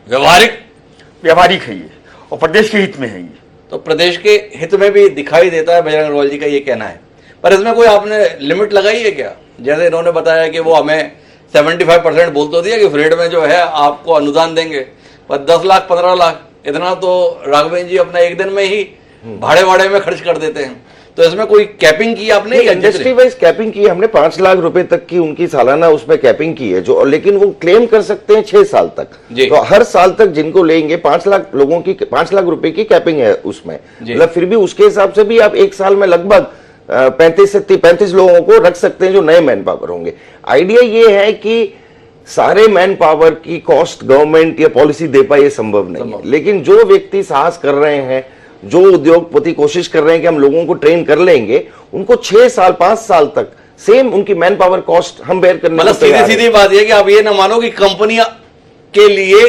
व्यावहारिक है ये, और प्रदेश के हित में है ये। तो प्रदेश के हित में भी दिखाई देता है, बजरंग अग्रवाल जी का ये कहना है। पर इसमें कोई आपने लिमिट लगाई है क्या? जैसे इन्होंने बताया कि वो हमें 75% बोल तो दिया कि फ्रेड में जो है आपको अनुदान देंगे, पर 10 लाख 15 लाख इतना तो राघवेंद्र जी अपना एक दिन में ही भाड़े में खर्च कर देते हैं। तो इसमें कोई कैपिंग की आपने? इंडस्ट्री वाइज कैपिंग की हमने 5 लाख रुपए तक की उनकी सालाना उसमें कैपिंग की है, जो लेकिन वो क्लेम कर सकते हैं 6 साल तक। तो हर साल तक जिनको लेंगे 5 लाख लोगों की 5 लाख रुपए की कैपिंग है उसमें। मतलब फिर भी उसके हिसाब से भी आप एक साल में लगभग 35 से 35 लोगों को रख सकते हैं जो नए मैन पावर होंगे। आइडिया ये है कि सारे मैन पावर की कॉस्ट गवर्नमेंट या पॉलिसी दे पाए ये संभव नहीं है, लेकिन जो व्यक्ति साहस कर रहे हैं, जो उद्योगपति कोशिश कर रहे हैं कि हम लोगों को ट्रेन कर लेंगे, उनको 6 साल 5 साल तक सेम उनकी मैन पावर कॉस्ट हम बेयर करने मतलब सीधी बात यह कि आप ये ना मानो कि कंपनियां के लिए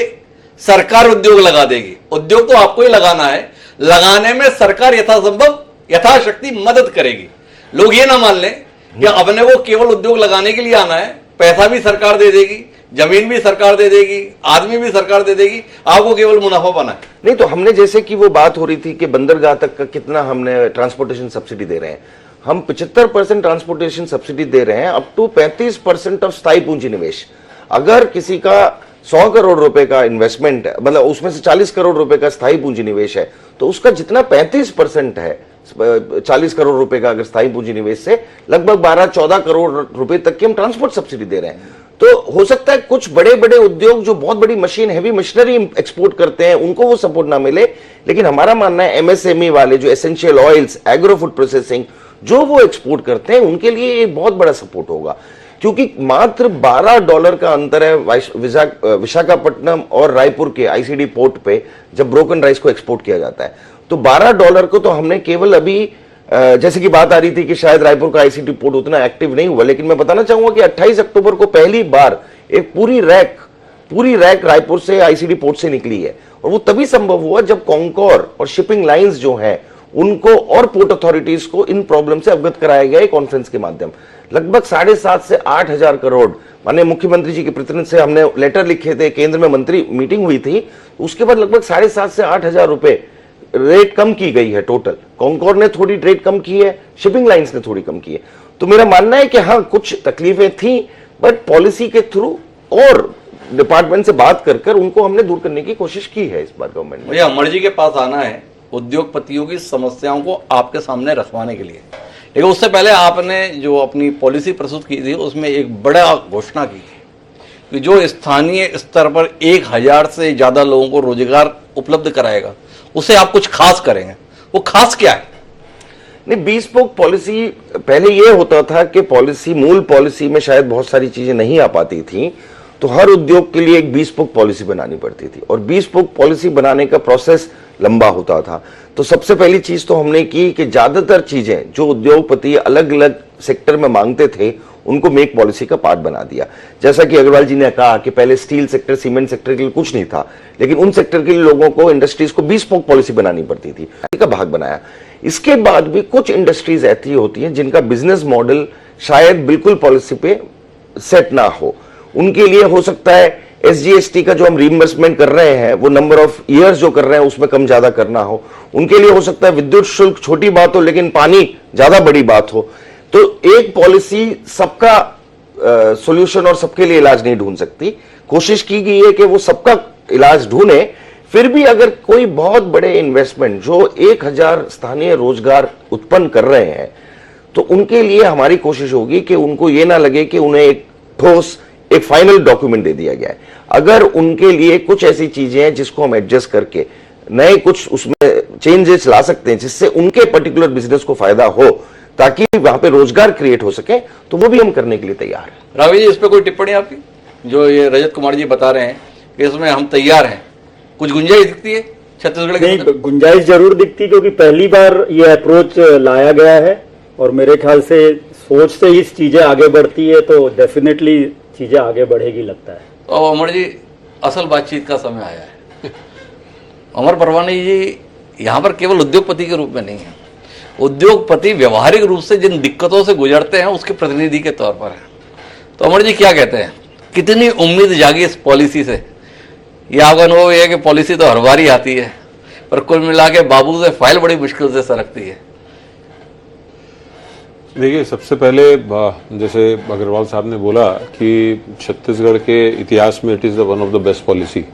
सरकार उद्योग लगा देगी। उद्योग तो आपको ही लगाना है, लगाने में सरकार यथासंभव यथाशक्ति मदद करेगी। लोग ये ना मान लें कि अपने को केवल उद्योग लगाने के लिए आना है, पैसा भी सरकार दे देगी, जमीन भी सरकार दे देगी, आदमी भी सरकार दे देगी, आपको केवल मुनाफा पाना है। नहीं, तो हमने जैसे कि वो बात हो रही थी कि बंदरगाह तक का कितना हमने ट्रांसपोर्टेशन सब्सिडी दे रहे हैं, हम 75% ट्रांसपोर्टेशन सब्सिडी दे रहे हैं, अप टू 35% ऑफ स्थायी पूंजी निवेश। अगर किसी का 100 करोड़ रुपए का इन्वेस्टमेंट है, मतलब उसमें से 40 करोड़ रुपए का स्थायी पूंजी निवेश है, तो उसका जितना 35% है 40 करोड़ रुपए का अगर स्थायी पूंजी निवेश से लगभग 12-14 करोड़ रुपए तक की हम ट्रांसपोर्ट सब्सिडी दे रहे हैं। तो हो सकता है कुछ बड़े बड़े उद्योग जो बहुत बड़ी मशीन हैवी मशीनरी एक्सपोर्ट करते हैं उनको वो सपोर्ट ना मिले, लेकिन हमारा मानना है एमएसएमई वाले जो essential oils, agro food processing जो वो एक्सपोर्ट करते हैं उनके लिए ये बहुत बड़ा सपोर्ट होगा, क्योंकि मात्र $12 का अंतर है विशाखापट्टनम और रायपुर के आईसीडी पोर्ट पे जब ब्रोकन राइस को एक्सपोर्ट किया जाता है। तो $12 को तो हमने केवल अभी जैसे कि बात आ रही थी कि शायद रायपुर का आईसीडी पोर्ट उतना एक्टिव नहीं हुआ, लेकिन मैं बताना चाहूंगा कि 28 अक्टूबर को पहली बार एक पूरी रैक पूरी रैक रायपुर से आईसीडी पोर्ट से निकली है, और वो तभी संभव हुआ जब कॉन्कोर और शिपिंग लाइंस जो हैं उनको और पोर्ट अथॉरिटीज को इन प्रॉब्लम से अवगत कराया गया कॉन्फ्रेंस के माध्यम। लगभग 7,500 से 8,000 करोड़ माननीय मुख्यमंत्री जी के प्रतिनिधि से हमने लेटर लिखे थे, केंद्र में मंत्री मीटिंग हुई थी, उसके बाद लगभग 7,500 से 8,000 रुपए रेट कम की गई है टोटल। कॉन्कोर ने थोड़ी रेट कम की है, शिपिंग लाइंस ने थोड़ी कम की है। तो मेरा मानना है कि हाँ कुछ तकलीफें थी, बट पॉलिसी के थ्रू और डिपार्टमेंट से बात कर उनको हमने दूर करने की कोशिश की है इस बार गवर्नमेंट ने। मुझे अमर जी के पास आना है उद्योगपतियों की समस्याओं को आपके सामने रखवाने के लिए, लेकिन उससे पहले आपने जो अपनी पॉलिसी प्रस्तुत की थी उसमें एक बड़ा घोषणा की कि जो स्थानीय स्तर पर 1,000 से ज्यादा लोगों को रोजगार उपलब्ध कराएगा उसे आप कुछ खास करेंगे। वो खास क्या है? नहीं, bespoke पॉलिसी पहले ये होता था कि पॉलिसी, मूल पॉलिसी में शायद बहुत सारी चीजें नहीं आ पाती थी, तो हर उद्योग के लिए एक bespoke पॉलिसी बनानी पड़ती थी, और bespoke पॉलिसी बनाने का प्रोसेस लंबा होता था। तो सबसे पहली चीज तो हमने की कि ज्यादातर चीजें जो उद्योगपति अलग अलग सेक्टर में मांगते थे उनको मेक पॉलिसी का पार्ट बना दिया। जैसा कि अग्रवाल जी ने कहा कि पहले स्टील सेक्टर, सीमेंट सेक्टर के लिए कुछ नहीं था, लेकिन उन सेक्टर के लिए लोगों को, इंडस्ट्रीज को bespoke पॉलिसी बनानी पड़ती थी, का भाग बनाया। इसके बाद भी कुछ इंडस्ट्रीज ऐसी होती हैं जिनका बिजनेस मॉडल शायद बिल्कुल पॉलिसी पे सेट ना हो, उनके लिए हो सकता है SGST का जो हम रीइंबर्समेंट कर रहे हैं वो नंबर ऑफ ईयर्स जो कर रहे हैं उसमें कम ज्यादा करना हो, उनके लिए हो सकता है विद्युत शुल्क छोटी बात हो लेकिन पानी ज्यादा बड़ी बात हो। तो एक पॉलिसी सबका सॉल्यूशन और सबके लिए इलाज नहीं ढूंढ सकती। कोशिश की गई है कि वो सबका इलाज ढूंढे। फिर भी अगर कोई बहुत बड़े इन्वेस्टमेंट जो 1,000 स्थानीय रोजगार उत्पन्न कर रहे हैं, तो उनके लिए हमारी कोशिश होगी कि उनको ये ना लगे कि उन्हें एक ठोस, एक फाइनल डॉक्यूमेंट दे दिया गया है। अगर उनके लिए कुछ ऐसी चीजें हैं जिसको हम एडजस्ट करके नए कुछ उसमें चेंजेस ला सकते हैं जिससे उनके पर्टिकुलर बिजनेस को फायदा हो, ताकि वहां पे रोजगार क्रिएट हो सके, तो वो भी हम करने के लिए तैयार हैं। रावी जी, इस पे कोई टिप्पणी आपकी? जो ये रजत कुमार जी बता रहे हैं कि इसमें हम तैयार हैं, कुछ गुंजाइश दिखती है छत्तीसगढ़ के? नहीं, गुंजाइश जरूर दिखती, क्योंकि पहली बार ये अप्रोच लाया गया है और मेरे ख्याल से सोच से ही चीजें आगे बढ़ती है, तो डेफिनेटली चीजें आगे बढ़ेगी लगता है। तो अमर जी, असल बातचीत का समय आया है। अमर परवानी जी यहाँ पर केवल उद्योगपति के रूप में नहीं है, उद्योगपति व्यवहारिक रूप से जिन दिक्कतों से गुजरते हैं उसके प्रतिनिधि के तौर पर है। तो अमर जी क्या कहते हैं, कितनी उम्मीद जागी इस पॉलिसी से? ये आपका अनुभव ये है कि पॉलिसी तो हर बार ही आती है, पर कुल मिला के बाबू से फाइल बड़ी मुश्किल से सरकती है। देखिए, सबसे पहले जैसे अग्रवाल साहब ने बोला कि छत्तीसगढ़ के इतिहास में it is the one of the best policy,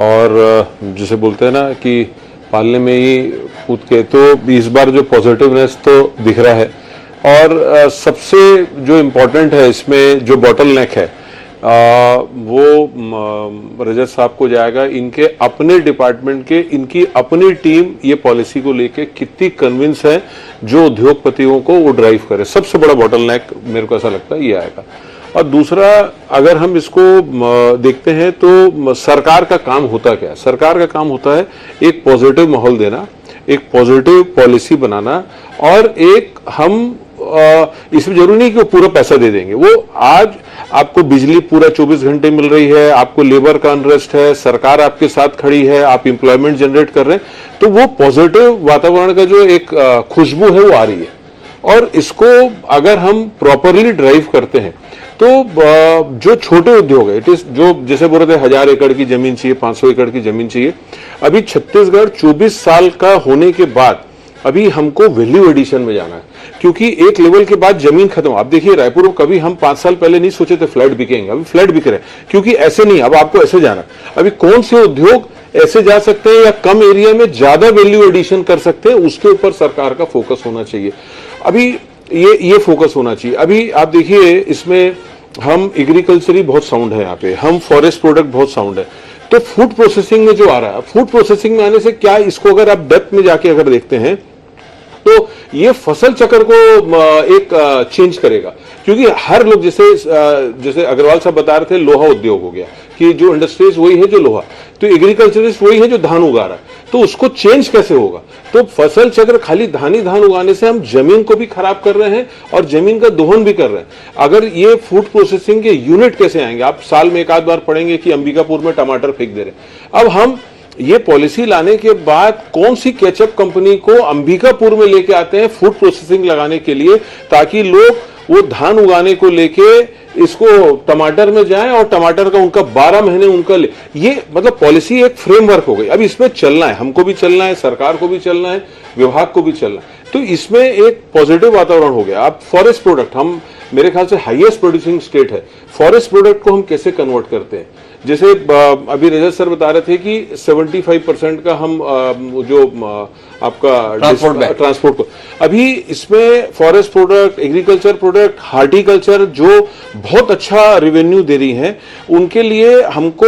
और जिसे बोलते हैं ना कि पालने में ही कूद के, तो इस बार जो पॉजिटिवनेस तो दिख रहा है। और सबसे जो इम्पोर्टेंट है इसमें, जो बॉटल नेक है, वो रजत साहब को जाएगा। इनके अपने डिपार्टमेंट के, इनकी अपनी टीम ये पॉलिसी को लेके कितनी कन्विंस है जो उद्योगपतियों को वो ड्राइव करे। सबसे बड़ा बॉटल नेक मेरे को ऐसा लगता है ये आएगा। और दूसरा, अगर हम इसको देखते हैं तो सरकार का काम होता क्या है? सरकार का काम होता है एक पॉजिटिव माहौल देना, एक पॉजिटिव पॉलिसी बनाना, और एक हम इसमें जरूरी नहीं कि वो पूरा पैसा दे देंगे। वो आज आपको बिजली पूरा 24 घंटे मिल रही है, आपको लेबर का अनरेस्ट है, सरकार आपके साथ खड़ी है, आप एम्प्लॉयमेंट जनरेट कर रहे हैं, तो वो पॉजिटिव वातावरण का जो एक खुशबू है वो आ रही है। और इसको अगर हम प्रॉपरली ड्राइव करते हैं तो जो छोटे उद्योग है, इट इज जो जैसे बोल रहे थे 1,000 एकड़ की जमीन चाहिए, 500 एकड़ की जमीन चाहिए। अभी छत्तीसगढ़ 24 साल का होने के बाद अभी हमको वैल्यू एडिशन में जाना है, क्योंकि एक लेवल के बाद जमीन खत्म। आप देखिए रायपुर में कभी हम 5 साल पहले नहीं सोचे थे फ्लैट बिकेंगे, अभी फ्लैट बिक रहे हैं, क्योंकि ऐसे नहीं, अब आपको ऐसे जाना। अभी कौन से उद्योग ऐसे जा सकते हैं या कम एरिया में ज्यादा वैल्यू एडिशन कर सकते हैं, उसके ऊपर सरकार का फोकस होना चाहिए। अभी ये फोकस होना चाहिए। अभी आप देखिए, इसमें हम एग्रीकल्चरी बहुत साउंड है यहाँ पे, हम फॉरेस्ट प्रोडक्ट बहुत साउंड है, तो फूड प्रोसेसिंग में जो आ रहा है, फूड प्रोसेसिंग में आने से क्या, इसको अगर आप डेप्थ में जाके अगर देखते हैं तो ये फसल चक्र को एक चेंज करेगा। क्योंकि हर लोग जैसे अग्रवाल साहब बता रहे थे, लोहा उद्योग हो गया, कि जो इंडस्ट्रीज वही है जो लोहा, तो एग्रीकल्चरिस्ट वही है जो धान उगा रहा है, तो उसको चेंज कैसे होगा? तो फसल चक्र खाली धान ही धान उगाने से हम जमीन को भी खराब कर रहे हैं और जमीन का दोहन भी कर रहे हैं। अगर ये फूड प्रोसेसिंग के यूनिट कैसे आएंगे? आप साल में एक आध बार पढ़ेंगे कि अंबिकापुर में टमाटर फेंक दे रहे हैं। अब हम ये पॉलिसी लाने के बाद कौन सी केचप कंपनी को अंबिकापुर में लेके आते हैं फूड प्रोसेसिंग लगाने के लिए, ताकि लोग वो धान उगाने को लेके इसको टमाटर में जाएं और टमाटर का उनका 12 महीने उनका ये मतलब पॉलिसी एक फ्रेमवर्क हो गई। अब इसमें चलना है, हमको भी चलना है, सरकार को भी चलना है, विभाग को भी चलना है, तो इसमें एक पॉजिटिव वातावरण हो गया। अब फॉरेस्ट प्रोडक्ट, हम मेरे ख्याल से हाईएस्ट प्रोड्यूसिंग स्टेट है, फॉरेस्ट प्रोडक्ट को हम कैसे कन्वर्ट करते हैं? जैसे अभी रजत सर बता रहे थे कि 75% का हम जो आपका ट्रांसपोर्ट को, अभी इसमें forest product, agriculture product, horticulture जो बहुत अच्छा रेवेन्यू दे रही हैं, उनके लिए हमको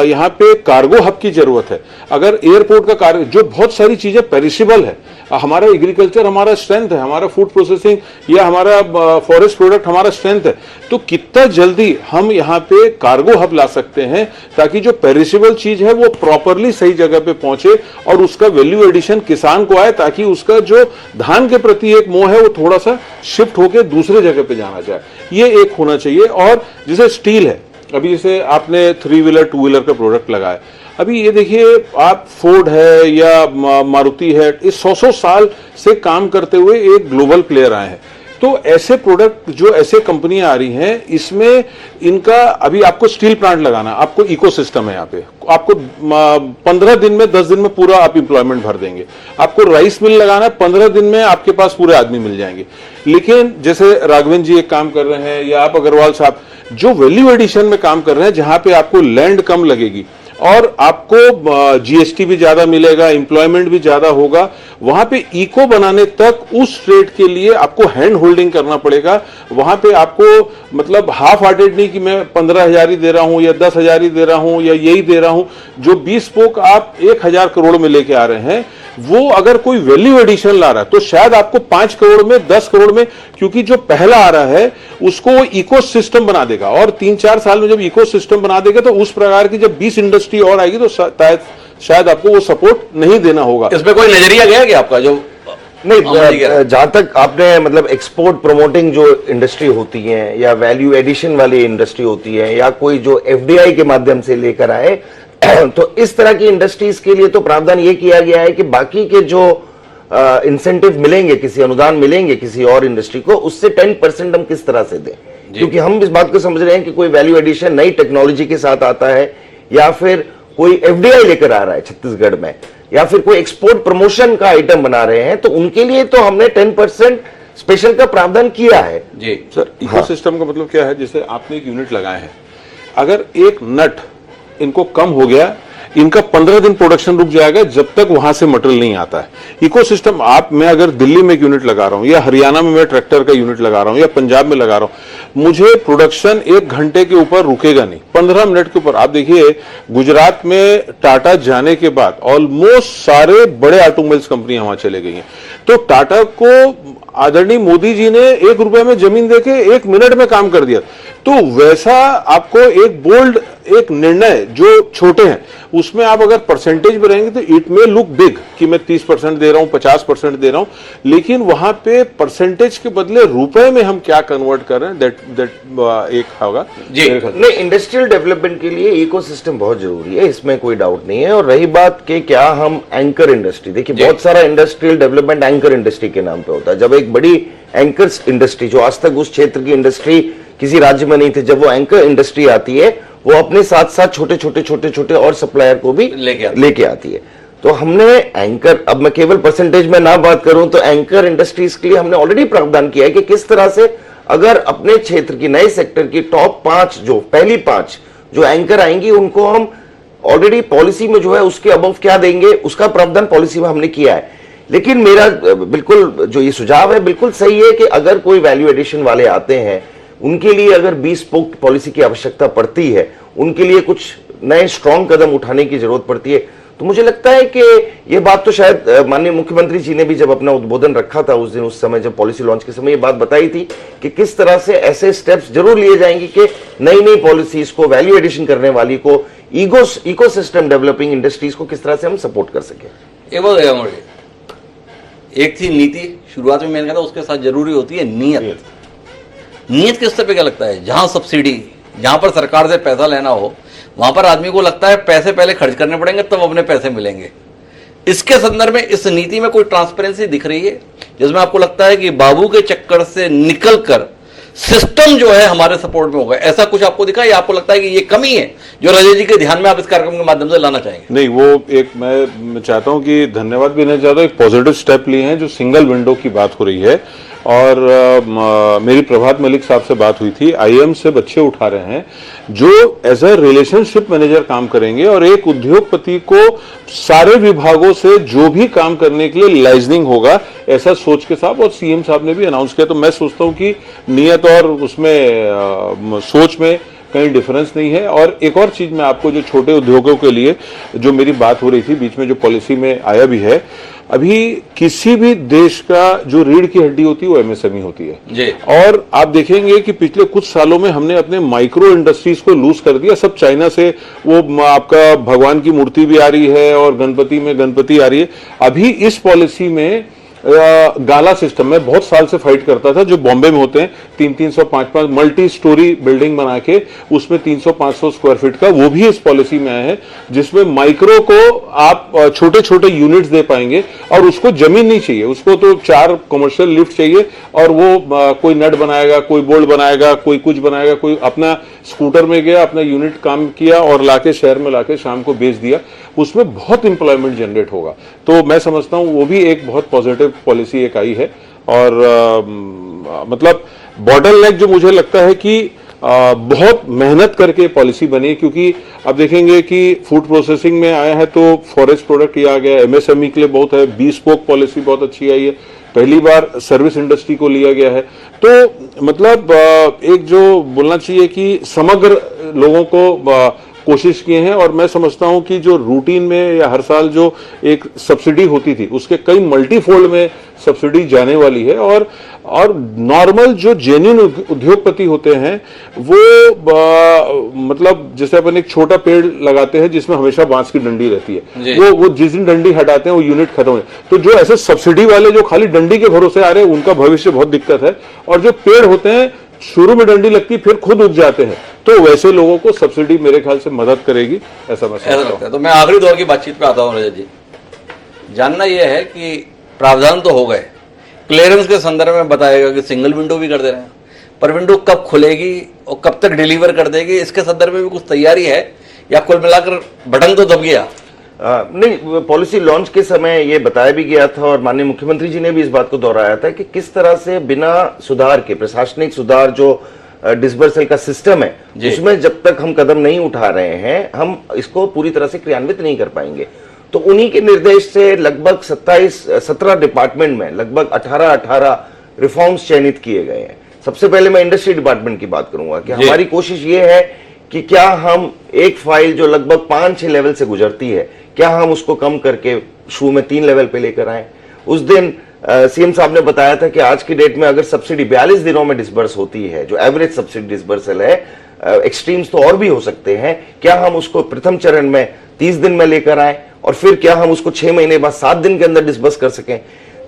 यहाँ पे कार्गो हब की जरूरत है। अगर एयरपोर्ट का कार्गो, जो बहुत सारी चीजें पेरिशेबल है, हमारा एग्रीकल्चर हमारा स्ट्रेंथ है, हमारा फूड प्रोसेसिंग या हमारा फॉरेस्ट प्रोडक्ट हमारा स्ट्रेंथ है, तो कितना जल्दी हम यहाँ पे कार्गो हब ला सकते हैं ताकि जो पेरिशेबल चीज है वो प्रॉपरली सही जगह पे पहुंचे और उसका वैल्यू एडिशन किसान को आए, ताकि उसका जो धान के प्रति एक मोह है वो थोड़ा सा शिफ्ट होकर दूसरे जगह पे जाना जाए। ये एक होना चाहिए। और जैसे स्टील है, अभी जैसे आपने 3 व्हीलर 2 व्हीलर का प्रोडक्ट लगाया, अभी ये देखिए आप फोर्ड है या मारुति है, इस 100 साल से काम करते हुए एक ग्लोबल प्लेयर आए हैं। तो ऐसे प्रोडक्ट जो ऐसे कंपनियां आ रही हैं, इसमें इनका अभी आपको स्टील प्लांट लगाना, आपको इकोसिस्टम है यहाँ पे, आपको 15 दिन में 10 दिन में पूरा आप इंप्लॉयमेंट भर देंगे। आपको राइस मिल लगाना है, 15 दिन में आपके पास पूरे आदमी मिल जाएंगे। लेकिन जैसे राघवेंद्र जी एक काम कर रहे हैं या आप अग्रवाल साहब जो वैल्यू एडिशन में काम कर रहे हैं, जहां पे आपको लैंड कम लगेगी और आपको जीएसटी भी ज्यादा मिलेगा, एम्प्लॉयमेंट भी ज्यादा होगा, वहां पे इको बनाने तक उस ट्रेड के लिए आपको हैंड होल्डिंग करना पड़ेगा। वहां पे आपको मतलब हाफ हार्टेड नहीं कि मैं 15,000 ही दे रहा हूं या 10,000 ही दे रहा हूं या यही दे रहा हूं। जो 20 स्पोक आप 1,000 करोड़ में लेके आ रहे हैं, वो अगर कोई वैल्यू एडिशन ला रहा है तो शायद आपको 5 करोड़ में 10 करोड़ में, क्योंकि जो पहला आ रहा है उसको वो इको सिस्टम बना देगा और 3-4 साल में जब इको सिस्टम बना देगा तो उस प्रकार की जब 20 इंडस्ट्री और आएगी तो शायद आपको वो सपोर्ट नहीं देना होगा। इसमें कोई नजरिया गया क्या आपका? जो नहीं, जहां तक आपने मतलब एक्सपोर्ट प्रमोटिंग जो इंडस्ट्री होती है या वैल्यू एडिशन वाली इंडस्ट्री होती है या कोई जो एफडीआई के माध्यम से लेकर आए, तो इस तरह की इंडस्ट्रीज के लिए तो प्रावधान ये किया गया है कि बाकी के जो इंसेंटिव मिलेंगे, किसी अनुदान मिलेंगे किसी और इंडस्ट्री को, उससे 10% हम किस तरह से दें, क्योंकि हम इस बात को समझ रहे हैं कि कोई वैल्यू एडिशन नई टेक्नोलॉजी के साथ आता है या फिर कोई एफडीआई लेकर आ रहा है छत्तीसगढ़ में या फिर कोई एक्सपोर्ट प्रमोशन का आइटम बना रहे हैं, तो उनके लिए तो हमने 10% स्पेशल का प्रावधान किया है। जी सर, इकोसिस्टम का मतलब क्या है? जैसे आपने एक यूनिट लगाए हैं, अगर एक नट इनको कम हो गया, इनका 15 दिन प्रोडक्शन रुक जाएगा जब तक वहां से मटेरियल नहीं आता है। इकोसिस्टम मैं अगर दिल्ली में एक यूनिट लगा रहा हूं या हरियाणा में मैं ट्रैक्टर का यूनिट लगा रहा हूं या पंजाब में लगा रहा हूं, मुझे प्रोडक्शन 1 घंटे के ऊपर रुकेगा नहीं, 15 मिनट के ऊपर। आप देखिए गुजरात में टाटा जाने के बाद ऑलमोस्ट सारे बड़े ऑटोमोबाइल्स कंपनियां वहां चले गई हैं। तो टाटा को आदरणीय मोदी जी ने 1 रुपए में जमीन देके 1 मिनट में काम कर दिया। तो वैसा आपको एक बोल्ड एक निर्णय जो छोटे हैं उसमें आप अगर परसेंटेज में रहेंगे तो इट मे लुक बिग कि मैं 30% दे रहा हूं, 50% दे रहा हूं, लेकिन वहां पे परसेंटेज के बदले रुपए में हम क्या कन्वर्ट कर रहे हैं, दैट एक होगा जी। नहीं, इंडस्ट्रियल डेवलपमेंट के लिए इकोसिस्टम बहुत जरूरी है, इसमें कोई डाउट नहीं है। और रही बात कि क्या हम एंकर इंडस्ट्री, देखिए बहुत सारा इंडस्ट्रियल डेवलपमेंट एंकर इंडस्ट्री के नाम पे होता है। जब एक बड़ी एंकर इंडस्ट्री जो आज तक उस क्षेत्र की इंडस्ट्री किसी राज्य में नहीं थी, जब वो एंकर इंडस्ट्री आती है वो अपने साथ साथ छोटे और सप्लायर को भी लेके आती है। तो हमने एंकर, अब मैं केवल परसेंटेज में ना बात करूं तो एंकर इंडस्ट्रीज के लिए हमने ऑलरेडी प्रावधान किया है कि किस तरह से अगर अपने क्षेत्र की नए सेक्टर की टॉप 5 जो पहली 5 जो एंकर आएंगी उनको हम ऑलरेडी पॉलिसी में जो है उसके अबव क्या देंगे उसका प्रावधान पॉलिसी में हमने किया है। लेकिन मेरा बिल्कुल जो ये सुझाव है बिल्कुल सही है कि अगर कोई वैल्यू एडिशन वाले आते हैं उनके लिए अगर 20 स्पोक पॉलिसी की आवश्यकता पड़ती है, उनके लिए कुछ नए स्ट्रॉन्ग कदम उठाने की जरूरत पड़ती है, तो मुझे लगता है कि ये बात तो शायद माननीय मुख्यमंत्री जी ने भी जब अपना उद्बोधन रखा था उस दिन, उस समय जब पॉलिसी लॉन्च के समय ये बात बताई थी कि किस तरह से ऐसे स्टेप्स जरूर लिए जाएंगे कि नई नई पॉलिसीज को, वैल्यू एडिशन करने वाली को, इकोसिस्टम डेवलपिंग इंडस्ट्रीज को किस तरह से हम सपोर्ट कर सके। एक बात है मुझे, एक थी नीति, शुरुआत में मैंने कहा था, उसके साथ जरूरी होती है नीयत। नीयत के स्तर पे क्या लगता है, जहां सब्सिडी, जहां पर सरकार से पैसा लेना हो, वहां पर आदमी को लगता है पैसे पहले खर्च करने पड़ेंगे तब अपने पैसे मिलेंगे। इसके संदर्भ में इस नीति में कोई ट्रांसपेरेंसी दिख रही है जिसमें आपको लगता है कि बाबू के चक्कर से निकलकर सिस्टम जो है हमारे सपोर्ट में होगा, ऐसा कुछ आपको दिखा या आपको लगता है कि ये कमी है जो रजय जी के ध्यान में आप इस कार्यक्रम के माध्यम से लाना चाहेंगे? नहीं, वो एक मैं चाहता हूं कि धन्यवाद भी नहीं चाहता हूं, एक पॉजिटिव स्टेप लिए हैं जो सिंगल विंडो की बात हो रही है। और मेरी प्रभात मलिक साहब से बात हुई थी, आईएम से बच्चे उठा रहे हैं जो एज ए रिलेशनशिप मैनेजर काम करेंगे और एक उद्योगपति को सारे विभागों से जो भी काम करने के लिए लाइजनिंग होगा, ऐसा सोच के साथ, और सीएम साहब ने भी अनाउंस किया। तो मैं सोचता हूं कि नियत और उसमें सोच में कहीं डिफरेंस नहीं है। और एक और चीज मैं आपको, जो छोटे उद्योगों के लिए जो मेरी बात हो रही थी बीच में, जो पॉलिसी में आया भी है, अभी किसी भी देश का जो रीढ़ की हड्डी होती है वो एमएसएमई होती है जी। और आप देखेंगे कि पिछले कुछ सालों में हमने अपने माइक्रो इंडस्ट्रीज को लूज कर दिया। सब चाइना से, वो आपका भगवान की मूर्ति भी आ रही है और गणपति में गणपति आ रही है। अभी इस पॉलिसी में गाला सिस्टम में बहुत साल से फाइट करता था, जो बॉम्बे में होते हैं 300-300, 500 मल्टी स्टोरी बिल्डिंग बना के उसमें 300-500 स्क्वायर फीट का, वो भी इस पॉलिसी में आया है जिसमें माइक्रो को आप छोटे छोटे यूनिट्स दे पाएंगे और उसको जमीन नहीं चाहिए, उसको तो 4 कमर्शियल लिफ्ट चाहिए और वो कोई नट बनाएगा, कोई बोल्ट बनाएगा, कोई कुछ बनाएगा, कोई अपना स्कूटर में गया, अपना यूनिट काम किया और लाके शहर में लाके शाम को बेच दिया। उसमें बहुत इंप्लॉयमेंट जनरेट होगा। तो मैं समझता हूं वो भी एक बहुत पॉजिटिव पॉलिसी एक आई है। और मतलब बॉटलनेक जो मुझे लगता है कि बहुत मेहनत करके पॉलिसी बनी, क्योंकि अब देखेंगे कि फूड प्रोसेसिंग में आया है तो फॉरेस्ट प्रोडक्ट ये आ गया, एमएसएमई के लिए बहुत है, बी-स्पोक पॉलिसी बहुत अच्छी आई है, पहली बार सर्विस इंडस्ट्री को लिया गया है। तो मतलब एक जो बोलना चाहिए कि समग्र लोगों को कोशिश किए हैं। और मैं समझता हूं कि जो रूटीन में या हर साल जो एक सब्सिडी होती थी उसके कई मल्टीफोल्ड में सब्सिडी जाने वाली है। और नॉर्मल जो जेन्युइन उद्योगपति होते हैं वो मतलब जैसे अपन एक छोटा पेड़ लगाते हैं जिसमें हमेशा बांस की डंडी रहती है, वो जिस दिन डंडी हटाते हैं वो यूनिट खत्म हो। तो जो ऐसे सब्सिडी वाले जो खाली डंडी के भरोसे आ रहे हैं उनका भविष्य बहुत दिक्कत है। और जो पेड़ होते हैं शुरू में डंडी लगती फिर खुद उग जाते हैं, तो वैसे लोगों को सब्सिडी मेरे ख्याल से मदद करेगी, ऐसा मैं समझता हूं। तो मैं आखिरी दौर की बातचीत पे आता हूं रजत जी। जानना यह है कि प्रावधान तो हो गए, क्लियरेंस के संदर्भ में बताएगा कि सिंगल विंडो भी कर दे रहे हैं, पर विंडो कब खुलेगी और कब तक डिलीवर कर देगी, इसके संदर्भ में भी कुछ तैयारी है या कुल मिलाकर बटन तो दब गया? नहीं, पॉलिसी लॉन्च के समय ये बताया भी गया था और माननीय मुख्यमंत्री जी ने भी इस बात को दोहराया था कि किस तरह से बिना सुधार के, प्रशासनिक सुधार जो डिसबर्सल का सिस्टम है उसमें जब तक हम कदम नहीं उठा रहे हैं हम इसको पूरी तरह से क्रियान्वित नहीं कर पाएंगे। तो उन्हीं के निर्देश से लगभग 17 डिपार्टमेंट में लगभग 18 रिफॉर्म्स चयनित किए गए हैं। सबसे पहले मैं इंडस्ट्री डिपार्टमेंट की बात करूंगा कि हमारी कोशिश ये है कि क्या हम एक फाइल जो लगभग 5-6 लेवल से गुजरती है, क्या हम उसको कम करके शुरू में 3 लेवल पे लेकर आए। उस दिन सीएम साहब ने बताया था कि आज की डेट में अगर सब्सिडी 42 दिनों में डिसबर्स होती है, जो एवरेज सब्सिडी डिसबर्सल है, एक्सट्रीम्स तो और भी हो सकते हैं, क्या हम उसको प्रथम चरण में 30 दिन में लेकर आए और फिर क्या हम उसको 6 महीने बाद 7 दिन के अंदर डिसबर्स कर सकें।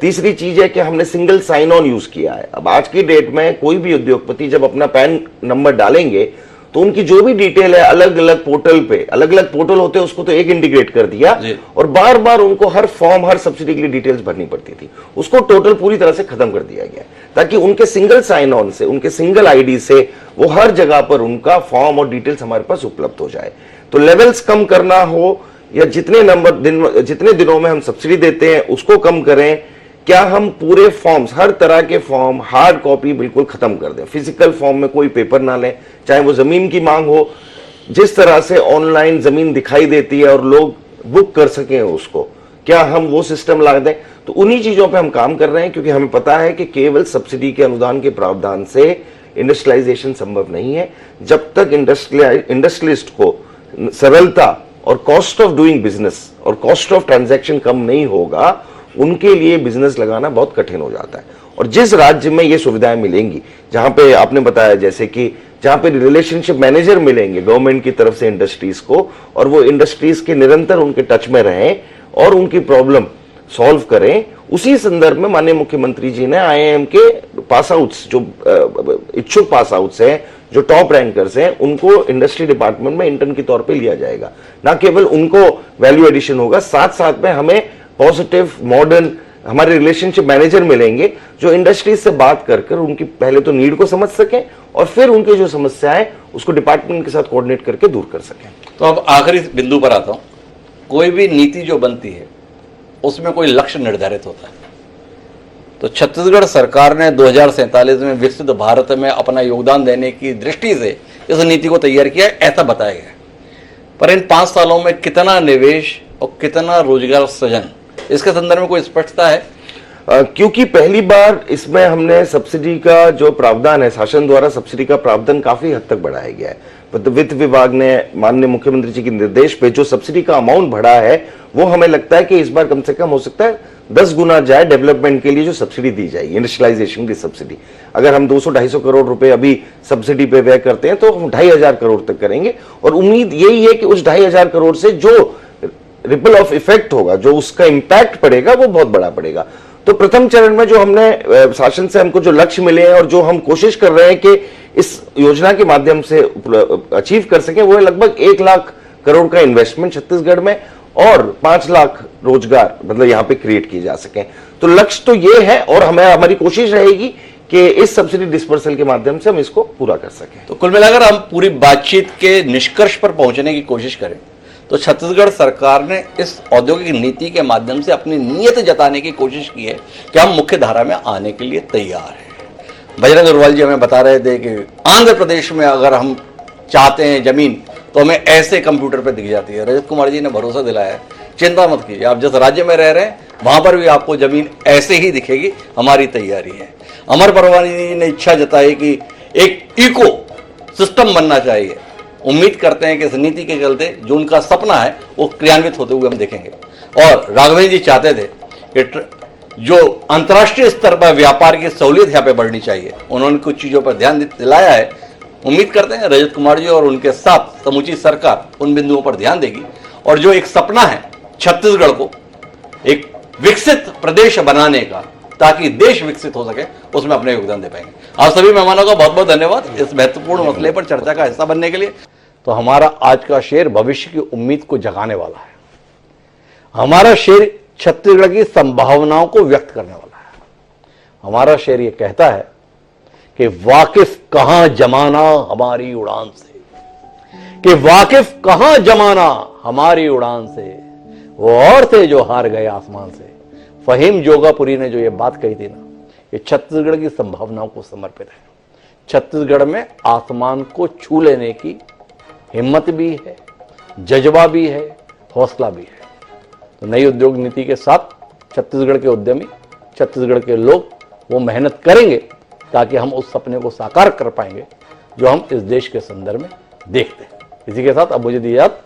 तीसरी चीज है कि हमने सिंगल साइन ऑन यूज किया है। अब आज की डेट में कोई भी उद्योगपति जब अपना पैन नंबर डालेंगे तो उनकी जो भी डिटेल है अलग अलग पोर्टल पे, अलग अलग पोर्टल होते हैं, उसको तो एक इंटीग्रेट कर दिया और बार बार उनको हर फॉर्म, हर सब्सिडी के लिए डिटेल्स भरनी पड़ती थी, उसको टोटल पूरी तरह से खत्म कर दिया गया ताकि उनके सिंगल साइन ऑन से, उनके सिंगल आईडी से वो हर जगह पर उनका फॉर्म और डिटेल्स हमारे पास उपलब्ध हो जाए। तो लेवल्स कम करना हो या जितने दिनों में हम सब्सिडी देते हैं उसको कम करें, क्या हम पूरे फॉर्म्स, हर तरह के फॉर्म हार्ड कॉपी बिल्कुल खत्म कर दें, फिजिकल फॉर्म में कोई पेपर ना लें, चाहे वो जमीन की मांग हो, जिस तरह से ऑनलाइन जमीन दिखाई देती है और लोग बुक कर सकें उसको, क्या हम वो सिस्टम ला दें। तो उन्हीं चीजों पे हम काम कर रहे हैं क्योंकि हमें पता है कि केवल सब्सिडी के अनुदान के प्रावधान से इंडस्ट्रियलाइजेशन संभव नहीं है। जब तक इंडस्ट्रियलिस्ट को सरलता और कॉस्ट ऑफ डूइंग बिजनेस और कॉस्ट ऑफ ट्रांजैक्शन कम नहीं होगा, उनके लिए बिजनेस लगाना बहुत कठिन हो जाता है। और जिस राज्य में ये सुविधाएं मिलेंगी, जहां पे आपने बताया जैसे कि जहां पे रिलेशनशिप मैनेजर मिलेंगे गवर्नमेंट की तरफ से इंडस्ट्रीज को, और वो इंडस्ट्रीज के निरंतर उनके टच में रहें और उनकी प्रॉब्लम सॉल्व करें, उसी संदर्भ में माननीय मुख्यमंत्री जी ने आईआईएम के पास आउट्स, जो इच्छुक पास आउट्स हैं, जो टॉप रैंकर्स हैं, उनको इंडस्ट्री डिपार्टमेंट में इंटर्न के तौर पे लिया जाएगा। ना केवल उनको वैल्यू एडिशन होगा, साथ साथ में हमें पॉजिटिव मॉडर्न हमारे रिलेशनशिप मैनेजर मिलेंगे जो इंडस्ट्रीज से बात कर कर उनकी पहले तो नीड को समझ सकें और फिर उनकी जो समस्याएं उसको डिपार्टमेंट के साथ कोऑर्डिनेट करके दूर कर सकें। तो अब आखिरी बिंदु पर आता हूं। कोई भी नीति जो बनती है उसमें कोई लक्ष्य निर्धारित होता है। तो छत्तीसगढ़ सरकार ने 2047 में विकसित भारत में अपना योगदान देने की दृष्टि से इस नीति को तैयार किया, ऐसा बताया गया। पर इन 5 सालों में कितना निवेश और कितना रोजगार सृजन, इसके संदर्भ में कोई स्पष्टता है? क्योंकि पहली बार इसमें हमने सब्सिडी का जो प्रावधान है, शासन द्वारा सब्सिडी का प्रावधान काफी हद तक बढ़ाया गया है। वित्त विभाग ने माननीय मुख्यमंत्री जी के निर्देश पे जो सब्सिडी का अमाउंट बढ़ा है, वो हमें लगता है कि इस बार कम से कम हो सकता है 10 गुना जाए डेवलपमेंट के लिए जो सब्सिडी दी जाएगी, इंडस्ट्रियलाइजेशन की सब्सिडी। अगर हम 200-250 करोड़ रुपए अभी सब्सिडी पे व्यय करते हैं तो हम 2500 करोड़ तक करेंगे, और उम्मीद यही है कि उस 2500 करोड़ से जो रिपल ऑफ इफेक्ट होगा, जो उसका इंपैक्ट पड़ेगा, वो बहुत बड़ा पड़ेगा। तो प्रथम चरण में जो हमने शासन से हमको जो लक्ष्य मिले हैं और जो हम कोशिश कर रहे हैं कि इस योजना के माध्यम से अचीव कर सके, वो है लगभग 1 लाख करोड़ का इन्वेस्टमेंट छत्तीसगढ़ में और 5 लाख रोजगार मतलब यहाँ पे क्रिएट किए जा सके। तो लक्ष्य तो ये है, और हमारी कोशिश रहेगी कि इस सब्सिडी डिस्पर्सल के माध्यम से हम इसको पूरा कर सकें। तो कुल मिलाकर हम पूरी बातचीत के निष्कर्ष पर पहुंचने की कोशिश करें तो छत्तीसगढ़ सरकार ने इस औद्योगिक नीति के माध्यम से अपनी नीयत जताने की कोशिश की है कि हम मुख्य धारा में आने के लिए तैयार हैं। बजरंग अग्रवाल जी हमें बता रहे थे कि आंध्र प्रदेश में अगर हम चाहते हैं जमीन तो हमें ऐसे कंप्यूटर पे दिख जाती है। रजत कुमार जी ने भरोसा दिलाया है, चिंता मत कीजिए, आप जिस राज्य में रह रहे हैं वहां पर भी आपको जमीन ऐसे ही दिखेगी, हमारी तैयारी है। अमर परवानी जी ने इच्छा जताई कि एक इको सिस्टम बनना चाहिए। उम्मीद करते हैं कि इस नीति के चलते जो उनका सपना है वो क्रियान्वित होते हुए हम देखेंगे। और राघवेंद्र जी चाहते थे कि जो अंतर्राष्ट्रीय स्तर पर व्यापार की सहूलियत यहाँ पे बढ़नी चाहिए, उन्होंने कुछ चीजों पर ध्यान दिलाया है। उम्मीद करते हैं रजत कुमार जी और उनके साथ समूची सरकार उन बिंदुओं पर ध्यान देगी और जो एक सपना है छत्तीसगढ़ को एक विकसित प्रदेश बनाने का, ताकि देश विकसित हो सके, उसमें अपने योगदान दे पाएंगे। आप सभी मेहमानों का बहुत बहुत धन्यवाद इस महत्वपूर्ण मसले पर चर्चा का हिस्सा बनने के लिए। तो हमारा आज का शेर भविष्य की उम्मीद को जगाने वाला है। हमारा शेर छत्तीसगढ़ की संभावनाओं को व्यक्त करने वाला है। हमारा शेर ये कहता है कि वाकिफ कहां जमाना हमारी उड़ान से, कि वाकिफ कहां जमाना हमारी उड़ान से, वो और थे जो हार गए आसमान से। फहीम जोगापुरी ने जो ये बात कही थी ना, ये छत्तीसगढ़ की संभावनाओं को समर्पित है। छत्तीसगढ़ में आसमान को छू लेने की हिम्मत भी है, जज्बा भी है, हौसला भी है। तो नई उद्योग नीति के साथ छत्तीसगढ़ के उद्यमी, छत्तीसगढ़ के लोग वो मेहनत करेंगे ताकि हम उस सपने को साकार कर पाएंगे जो हम इस देश के संदर्भ में देखते हैं। इसी के साथ अब मुझे दीजिए आप।